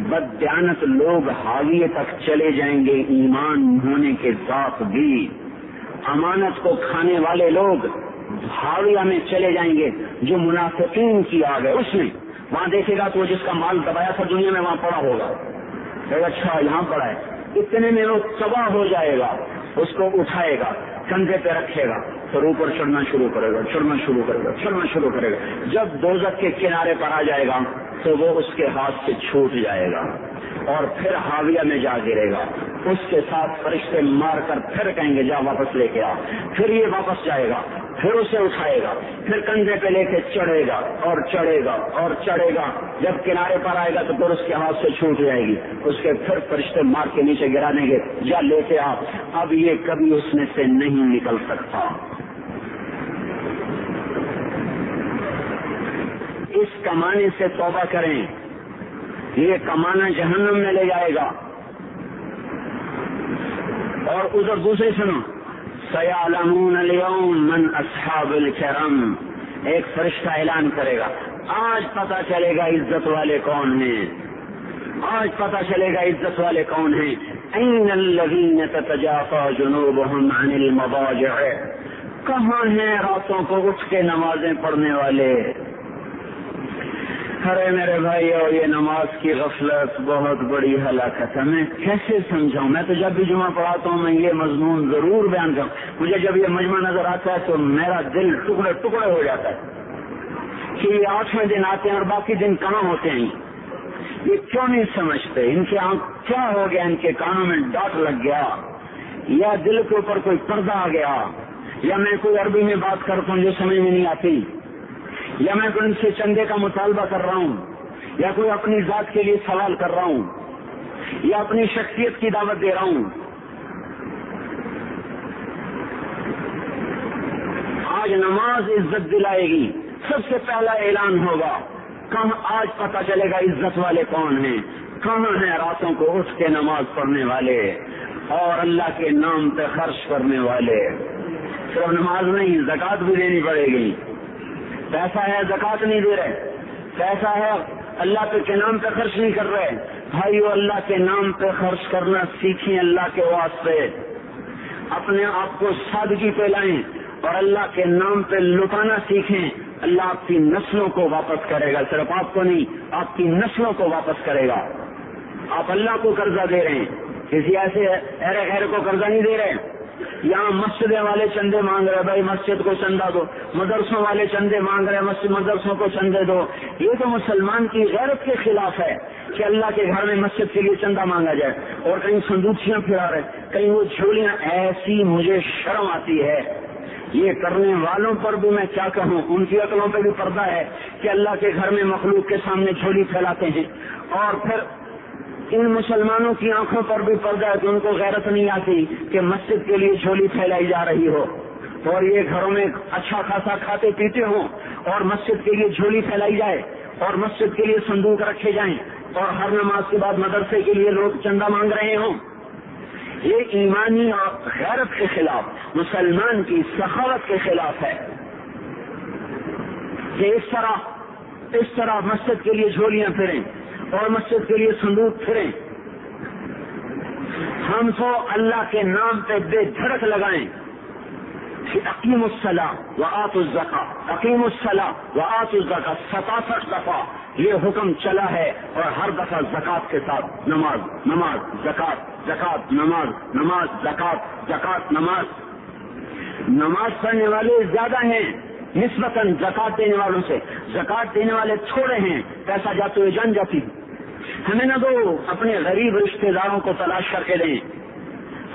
بددیانت لوگ حاویہ تک چلے جائیں گے ایمان ہونے کے ساتھ بھی۔ امانت کو کھانے والے لوگ حاویہ میں چلے جائیں گے، جو منافقین کی آگ ہے اس میں، وہاں دیکھے گا تو جس کا مال دبایا تھا دنیا میں وہاں پڑا ہوگا، اچھا یہاں پڑا ہے، اتنے میں وہ تباہ ہو جائے گا، اس کو اٹھائے گا، کندھے پہ رکھے گا، پھر اوپر چڑھنا شروع کرے گا، چڑھنا شروع کرے گا، چڑھنا شروع کرے گا، جب دوزخ کے کنارے پر آ جائے گا تو وہ اس کے ہاتھ سے چھوٹ جائے گا اور پھر حاویہ میں جا گرے گا، اس کے ساتھ فرشتے مار کر پھر کہیں گے جا واپس لے کے آ، پھر یہ واپس جائے گا، پھر اسے اٹھائے گا، پھر کندھے پہ لے کے چڑھے گا اور چڑھے گا اور چڑھے گا، جب کنارے پر آئے گا تو پھر اس کے ہاتھ سے چھوٹ جائے گی، اس کے پھر فرشتے مار کے نیچے گرا دیں گے جا لے کے آ، اب یہ کبھی اس میں سے نہیں نکل سکتا۔ اس کمانے سے توبہ کریں، یہ کمانا جہنم میں لے جائے گا۔ اور ادھر دوسرے سنو، سَيَعْلَمُونَ الْيَوْمَ مَنْ أَصْحَابُ الْكِرَامِ، ایک فرشتہ اعلان کرے گا آج پتہ چلے گا عزت والے کون ہیں، آج پتہ چلے گا عزت والے کون ہیں۔ أَيْنَ الَّذِينَ تَتَجَافَى جُنُوبُهُمْ عَنِ الْمَضَاجِعِ، کہاں ہیں راتوں کو اٹھ کے نمازیں پڑھنے والے؟ ارے میرے بھائیو، یہ نماز کی غفلت بہت بڑی ہلاکت ہے، میں کیسے سمجھاؤں؟ میں تو جب بھی جمعہ پڑھاتا ہوں میں یہ مضمون ضرور بیان کروں، مجھے جب یہ مجمع نظر آتا ہے تو میرا دل ٹکڑے ٹکڑے ہو جاتا ہے کہ یہ 8ویں دن آتے ہیں اور باقی دن کہاں ہوتے ہیں، یہ کیوں نہیں سمجھتے؟ ان کے آنکھ کیا ہو گیا؟ ان کے کانوں میں ڈاٹ لگ گیا، یا دل کے اوپر کوئی پردہ آ گیا، یا میں کوئی عربی میں بات کرتا ہوں جو سمجھ میں نہیں آتی، یا میں ان سے چندے کا مطالبہ کر رہا ہوں، یا کوئی اپنی ذات کے لیے سوال کر رہا ہوں، یا اپنی شخصیت کی دعوت دے رہا ہوں۔ آج نماز عزت دلائے گی، سب سے پہلا اعلان ہوگا، کہاں آج پتہ چلے گا عزت والے کون ہیں، کہاں ہیں راتوں کو اٹھ کے نماز پڑھنے والے اور اللہ کے نام پہ خرچ کرنے والے۔ صرف نماز نہیں، زکوٰۃ بھی دینی پڑے گی، پیسہ ہے زکوٰۃ نہیں دے رہے، پیسہ ہے اللہ کے نام پہ خرچ نہیں کر رہے، بھائیو اللہ کے نام پہ خرچ کرنا سیکھیں، اللہ کے واسطے اپنے آپ کو سادگی پہ لائیں اور اللہ کے نام پہ لٹانا سیکھیں، اللہ آپ کی نسلوں کو واپس کرے گا، صرف آپ کو نہیں، آپ کی نسلوں کو واپس کرے گا۔ آپ اللہ کو قرضہ دے رہے ہیں، کسی ایسے غیر کو قرضہ نہیں دے رہے۔ یہاں مسجد والے چندے مانگ رہے، بھائی مسجد کو چندہ دو، مدرسوں والے چندے مانگ رہے، مدرسوں کو چندے دو، یہ تو مسلمان کی غیرت کے خلاف ہے کہ اللہ کے گھر میں مسجد کے لیے چندہ مانگا جائے، اور کہیں صندوقیاں پھرا رہے، کہیں وہ جھولیاں، ایسی مجھے شرم آتی ہے۔ یہ کرنے والوں پر بھی میں کیا کہوں، ان کی عقلوں پہ بھی پردہ ہے کہ اللہ کے گھر میں مخلوق کے سامنے جھولی پھیلاتے ہیں، اور پھر ان مسلمانوں کی آنکھوں پر بھی پردہ ہے کہ ان کو غیرت نہیں آتی کہ مسجد کے لیے جھولی پھیلائی جا رہی ہو، اور یہ گھروں میں اچھا خاصا کھاتے پیتے ہوں اور مسجد کے لیے جھولی پھیلائی جائے اور مسجد کے لیے صندوق رکھے جائیں اور ہر نماز کے بعد مدرسے کے لیے لوگ چندہ مانگ رہے ہوں۔ یہ ایمانی اور غیرت کے خلاف، مسلمان کی سخاوت کے خلاف ہے کہ اس طرح مسجد کے لیے جھولیاں پھریں اور مسجد کے لیے صندوق پھریں۔ ہم تو اللہ کے نام پہ بے دھڑک لگائیں کہ اقیموا الصلاۃ وآتوا الزکاۃ، اقیموا الصلاۃ وآتوا الزکاۃ، 67 دفعہ یہ حکم چلا ہے، اور ہر دفعہ زکوٰۃ کے ساتھ نماز، نماز زکوٰۃ، زکوٰۃ نماز، نماز زکوٰۃ، زکوٰۃ نماز۔ نماز پڑھنے والے زیادہ ہیں نسبتاً زکات دینے والوں سے. زکات دینے والے تھوڑے ہیں, پیسہ جاتے ہوئے جان جاتی. ہمیں نہ دو, اپنے غریب رشتہ داروں کو تلاش کر کے دیں,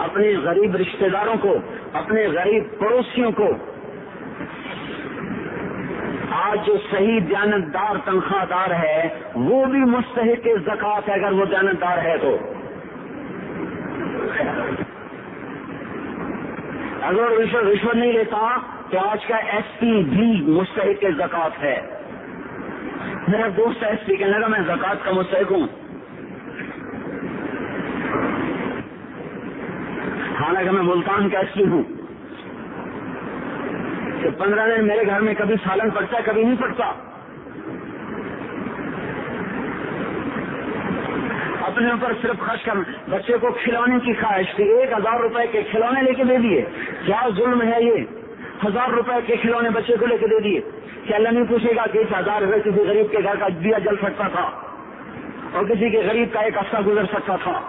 اپنے غریب رشتہ داروں کو, اپنے غریب پڑوسیوں کو. آج جو صحیح دیانتدار تنخواہ دار ہے وہ بھی مستحق زکات ہے اگر وہ دیانتدار ہے تو. اگر رشوت نہیں لیتا تو آج کا ایس پی بھی مستحق زکات ہے. میرا دوست ایس پی کہنے لگا میں زکات کا مستحق ہوں, حالانکہ میں ملتان کا ایس پی ہوں. کہ 15 دن میرے گھر میں کبھی سالن پڑتا ہے کبھی نہیں پڑتا. اپنے اوپر صرف خرچ کرنا. بچے کو کھلونے کی خواہش تھی, 1000 روپے کے کھلونے لے کے دے دیے. کیا ظلم ہے یہ؟ 1000 روپے کے کھلونے بچے کو لے کے دے دیے. کیا اللہ نہیں پوچھے گا کہ 1000 روپے کسی غریب کے گھر کا دیا جل سکتا تھا اور کسی کے غریب کا ایک ہفتہ گزر سکتا تھا,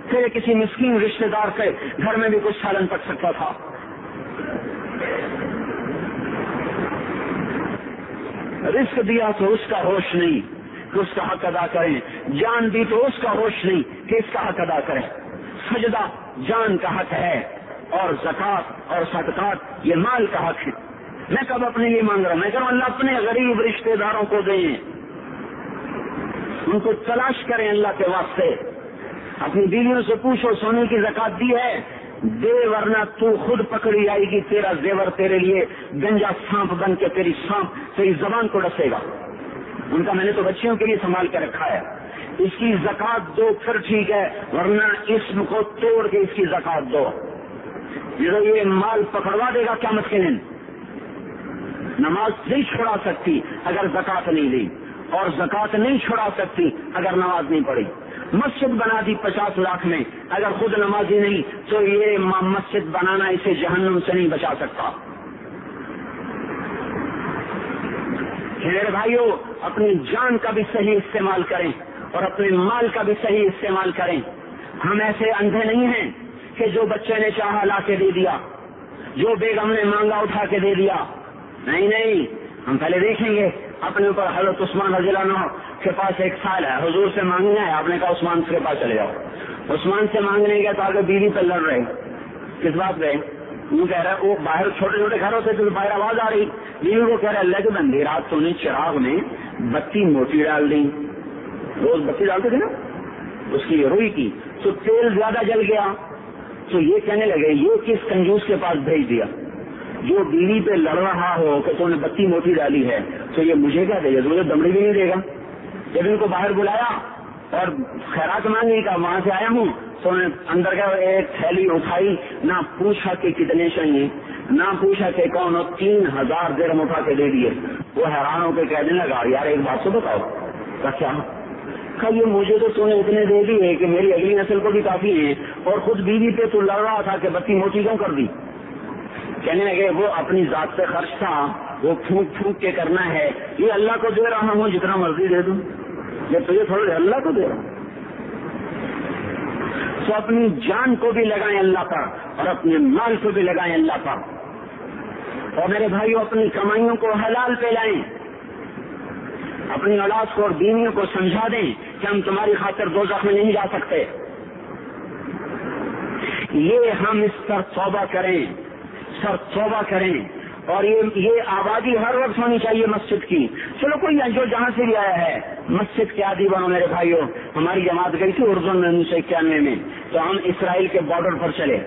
پھر کسی مسکین رشتہ دار کے گھر میں بھی کچھ سالن پک سکتا تھا. رزق دیا تو اس کا ہوش نہیں کہ اس کا حق ادا کریں, جان دی تو اس کا ہوش نہیں کہ اس کا حق ادا کریں. سجدہ جان کا حق ہے اور زکات اور صدقات یہ مال کا حق ہے. میں کب اپنے لیے مانگ رہا ہوں, میں کہہ رہا ہوں اللہ اپنے غریب رشتہ داروں کو دیں, ان کو تلاش کریں اللہ کے واسطے. اپنی بیویوں سے پوچھو سونے کی زکات دی ہے, دے ورنہ تو خود پکڑی آئے گی, تیرا زیور تیرے لیے گنجا سانپ بن کے تیری زبان کو ڈسے گا. ان کا میں نے تو بچیوں کے لیے سنبھال کے رکھا ہے. اس کی زکات دو پھر ٹھیک ہے, ورنہ اسم کو توڑ کے اس کی زکات دو. یہ مال پکڑوا دے گا قیامت کے دن. نماز نہیں چھڑا سکتی اگر زکات نہیں دی, اور زکات نہیں چھڑا سکتی اگر نماز نہیں پڑھی. مسجد بنا دی 50 لاکھ میں, اگر خود نمازی نہیں تو یہ مسجد بنانا اسے جہنم سے نہیں بچا سکتا. میرے بھائیوں, اپنی جان کا بھی صحیح استعمال کریں اور اپنے مال کا بھی صحیح استعمال کریں. ہم ایسے اندھے نہیں ہیں کہ جو بچے نے چاہا لا کے دے دیا, جو بیگم نے مانگا اٹھا کے دے دیا. نہیں, ہم پہلے دیکھیں گے. اپنے اوپر حضرت عثمان رضی اللہ عنہ کے پاس ایک سال ہے, حضور سے مانگنا ہے, آپ نے کہا عثمان کے پاس چلے جاؤ. عثمان سے مانگنے گیا تو آگے بیوی پہ لڑ رہے. کس بات پہ؟ وہ کہہ رہا ہے وہ باہر چھوٹے چھوٹے گھر ہوتے تو باہر آواز آ رہی. بیوی کو کہہ رہا ہے اللہ کے بندے رات تو نے چراغ میں بتی موٹی ڈال دی, روز بتی ڈالتے تھے نا, اس کی روئی کی تو تیل زیادہ جل گیا. تو یہ کہنے لگے یہ کس کنجوس کے پاس بھیج دیا جو بیوی پہ لڑ رہا ہو کہ تو نے بتی موٹی ڈالی ہے, تو یہ مجھے کیا دے گا, مجھے دمڑی بھی نہیں دے گا. جب ان کو باہر بلایا اور خیرات مانگی کا وہاں سے آیا ہوں تو انہیں اندر کا ایک تھیلی اٹھائی, نہ پوچھا کہ کتنے چاہیے, نہ پوچھا کہ کون, 3000 درہم اٹھا کے دے دیے. وہ حیران ہو کے کہنے لگا یار ایک بات تو بتاؤ. کیا کہ یہ مجھے تو نے اتنے دے دیے کہ میری اگلی نسل کو بھی کافی ہے, اور خود بیوی پہ تو لڑ رہا تھا کہ بتی موٹی کیوں کر دی. کہنے لگے وہ اپنی ذات سے خرچ تھا, وہ پھونک پھونک کے کرنا ہے, یہ اللہ کو دے رہا ہوں جتنا مرضی دے دوں, یہ تو یہ تھوڑے اللہ کو دے رہا ہوں. تو اپنی جان کو بھی لگائیں اللہ پر اور اپنے مال کو بھی لگائیں اللہ پر. اور میرے بھائیوں اپنی کمائیوں کو حلال پہ لائیں, اپنی اولاد کو اور بیویوں کو سمجھا دیں کہ ہم تمہاری خاطر دوزخ میں نہیں جا سکتے. یہ ہم اس پر توبہ کریں, اور یہ آبادی ہر وقت ہونی چاہیے مسجد کی. چلو کوئی جو جہاں سے بھی آیا ہے مسجد کے عادی بنو میرے بھائیوں. ہماری جماعت گئی تھی اردن میں 1991 میں, تو ہم اسرائیل کے بارڈر پر چلے.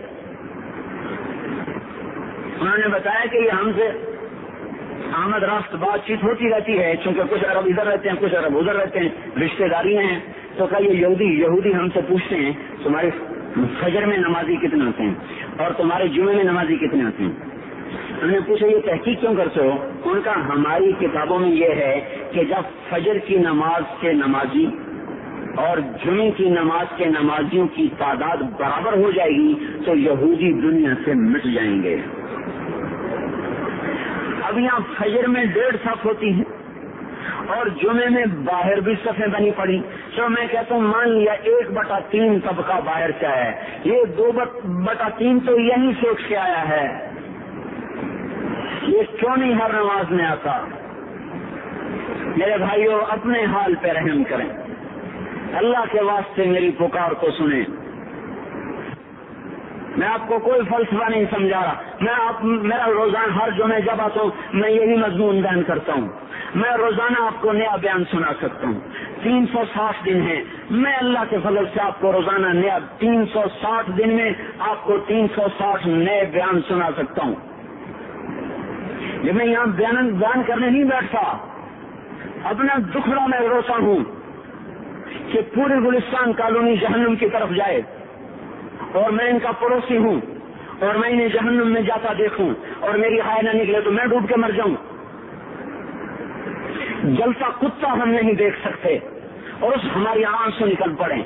انہوں نے بتایا کہ یہ ہم سے آمد رفت بات چیت ہوتی رہتی ہے, چونکہ کچھ عرب ادھر رہتے ہیں کچھ عرب ادھر رہتے ہیں, رشتے داری ہیں. تو کہ یہ یہودی ہم سے پوچھتے ہیں تمہارے فجر میں نمازی کتنے ہوتے ہیں اور تمہارے جمعے میں نمازی کتنے ہوتے ہیں. انہوں نے پوچھا یہ تحقیق کیوں کرتے ہو؟ ان کا ہماری کتابوں میں یہ ہے کہ جب فجر کی نماز کے نمازی اور جمعے کی نماز کے نمازیوں کی تعداد برابر ہو جائے گی تو یہودی دنیا سے مٹ جائیں گے. اب یہاں فجر میں 1.5 صف ہوتی ہیں اور جمعے میں باہر بھی صفیں بنی پڑی. چلو میں کہتا ہوں مان لیا 1/3 طبقہ باہر سے آیا ہے, یہ 2/3 تو یہی سوچ کے آیا ہے یہ کیوں نہیں ہر نماز میں آتا؟ میرے بھائیوں، اپنے حال پہ رحم کریں، اللہ کے واسطے میری پکار کو سنیں۔ میں آپ کو کوئی فلسفہ نہیں سمجھا رہا، میرا روزانہ ہر جمعے جب آتا ہوں میں یہی مضمون بیان کرتا ہوں۔ میں روزانہ آپ کو نیا بیان سنا سکتا ہوں۔ 360 دن ہیں، میں اللہ کے فضل سے آپ کو روزانہ نیا 360 دن میں آپ کو 360 نئے بیان سنا سکتا ہوں۔ یہ میں یہاں بیان کرنے نہیں بیٹھتا، اپنا دکھڑا میں روتا ہوں کہ پورے گلستان کالونی جہنم کی طرف جائے اور میں ان کا پڑوسی ہوں اور میں انہیں جہنم میں جاتا دیکھوں اور میری ہائے نہ نکلے تو میں ڈوب کے مر جاؤں۔ جلتا کتا ہم نہیں دیکھ سکتے اور اس ہماری آنکھ سے نکل پڑے،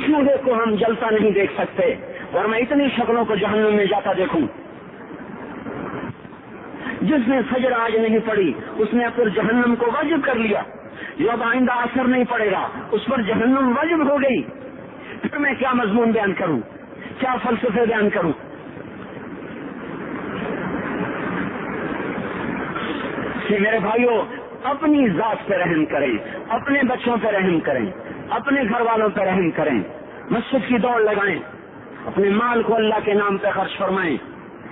چوہے کو ہم جلتا نہیں دیکھ سکتے اور میں اتنی شکلوں کو جہنم میں جاتا دیکھوں۔ جس نے فجر آج نہیں پڑی اس نے پھر جہنم کو واجب کر لیا، جو اب آئندہ اثر نہیں پڑے گا اس پر جہنم واجب ہو گئی۔ پھر میں کیا مضمون بیان کروں، کیا فلسفے بیان کروں؟ کہ میرے بھائیوں، اپنی ذات پہ رحم کریں، اپنے بچوں پہ رحم کریں، اپنے گھر والوں پہ رحم کریں، مسجد کی دوڑ لگائیں، اپنے مال کو اللہ کے نام پہ خرچ فرمائیں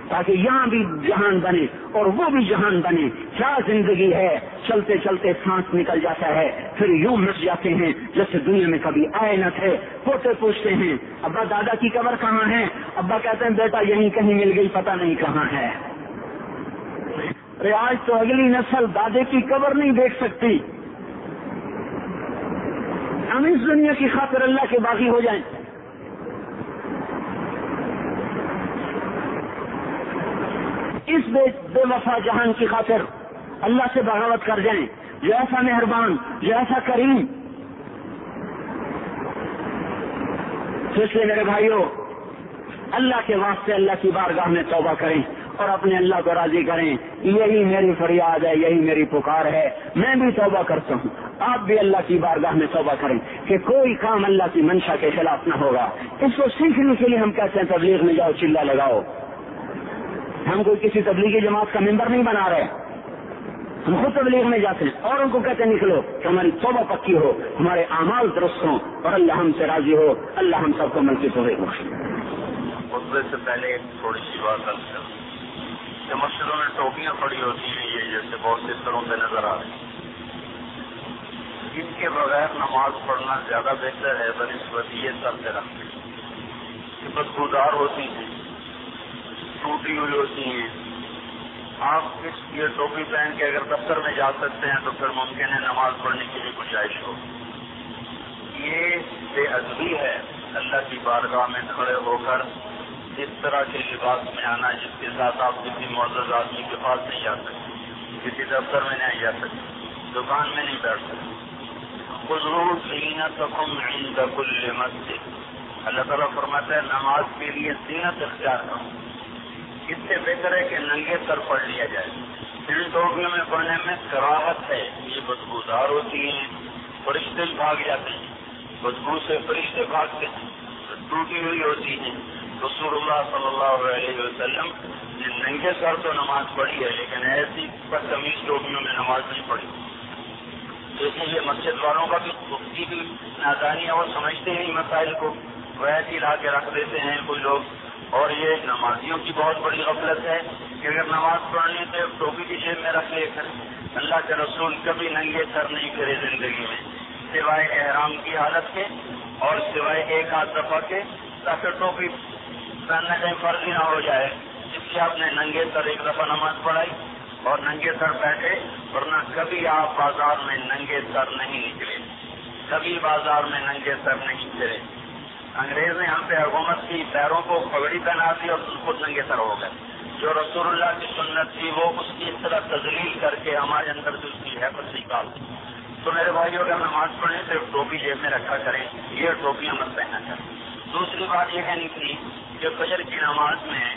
تاکہ یہاں بھی جہان بنے اور وہ بھی جہان بنے۔ کیا زندگی ہے، چلتے چلتے سانس نکل جاتا ہے، پھر یوں مٹ جاتے ہیں جیسے دنیا میں کبھی آئے نہ تھے۔ پوتے پوچھتے ہیں ابا دادا کی قبر کہاں ہے؟ ابا کہتے ہیں بیٹا یہیں کہیں مل گئی، پتہ نہیں کہاں ہے۔ آج تو اگلی نسل دادے کی قبر نہیں دیکھ سکتی۔ ہم اس دنیا کی خاطر اللہ کے باغی ہو جائیں۔ اس بے وفا جہان کی خاطر اللہ سے بغاوت کر جائیں، جو ایسا مہربان، جو ایسا کریم۔ تو اس لیے میرے بھائیوں، اللہ کے واسطے اللہ کی بارگاہ میں توبہ کریں اور اپنے اللہ کو راضی کریں۔ یہی میری فریاد ہے، یہی میری پکار ہے۔ میں بھی توبہ کرتا ہوں، آپ بھی اللہ کی بارگاہ میں توبہ کریں کہ کوئی کام اللہ کی منشا کے خلاف نہ ہوگا۔ اس کو سیکھنے کے لیے ہم کہتے ہیں تبلیغ میں جاؤ، چلا لگاؤ۔ ہم کوئی کسی تبلیغی جماعت کا ممبر نہیں بنا رہے، ہم خود تبلیغ میں جاتے ہیں اور ان کو کہتے ہیں نکلو کہ ہماری توبہ پکی ہو، ہمارے اعمال درست ہوں اور اللہ ہم سے راضی ہو۔ اللہ ہم سب کو عمل کی توفیق بخشے۔ خطبے سے پہلے ایک تھوڑی سی بات عرض کروں کہ مسجدوں میں ٹوپیاں پڑی ہوتی ہیں، یہ جیسے بہت سے سروں پہ نظر آ رہی ہیں، ان کے بغیر نماز پڑھنا زیادہ بہتر ہے بنسبت یہ سر پہ رکھنے کی۔ بدبودار ہوتی ہیں، ٹوٹی ہوئی ہوتی ہیں۔ آپ یہ ٹوپی پہن کے اگر دفتر میں جا سکتے ہیں تو پھر ممکن ہے نماز پڑھنے کی بھی گنجائش ہو۔ یہ بے ادبی ہے اللہ کی بارگاہ میں کھڑے ہو کر اس طرح کے لباس میں آنا جس کے ساتھ آپ کسی معزز آدمی کے پاس نہیں جا سکتے، کسی دفتر میں نہیں جا سکتے، دکان میں نہیں بیٹھ سکتے۔ خذوا زینتکم عند کل مسجد، اللہ تعالیٰ فرماتا ہے نماز کے لیے زینت اختیار کرو۔ اس سے بہتر ہے کہ ننگے سر پڑھ لیا جائے۔ ان ٹوپیوں میں پڑھنے میں کراہت ہے، یہ بدبودار ہوتی ہیں، فرشتے بھاگ جاتے ہیں، بدبو سے فرشتے بھاگتے ہیں، ٹوٹی ہوئی ہوتی ہیں۔ رسول اللہ صلی اللہ علیہ وسلم نے ننگے سر تو نماز پڑھی ہے لیکن ایسی بدتمیز ٹوپیوں میں نماز نہیں پڑھی۔ اس لیے مسجد والوں کا بھی اس کی بھی نادانی ہے، وہ سمجھتے ہیں مسائل کو، وہ ایسی لا کے رکھ دیتے ہیں کوئی لوگ۔ اور یہ نمازیوں کی بہت بڑی غفلت ہے کہ اگر نماز پڑھنی تو ٹوپی کی جیب میں رکھ لے کر۔ اللہ کے رسول کبھی ننگے سر نہیں پھرے زندگی میں، سوائے احرام کی حالت کے اور سوائے ایک آدھ دفعہ کے، تاکہ ٹوپی پہننا کہیں فرض ہی نہ ہو جائے۔ اس لیے آپ نے ننگے سر ایک دفعہ نماز پڑھائی اور ننگے سر بیٹھے، ورنہ کبھی آپ بازار میں ننگے سر نہیں نکلے، کبھی بازار میں ننگے سر نہیں پھرے۔ انگریز نے ہم پہ حکومت کی، پیروں کو پگڑی پہنا دی اور خود ننگے سر ہو گئے۔ جو رسول اللہ کی سنت تھی وہ اس کی اس طرح تذلیل کر کے ہمارے اندر سے اس کی حیبت نکال دی۔ تو میرے بھائیوں اگر نماز پڑھیں صرف ٹوپی جیب میں رکھا کریں، یہ ٹوپیاں مت پہنا کریں۔ دوسری بات یہ کہنی تھی کہ فجر کی نماز میں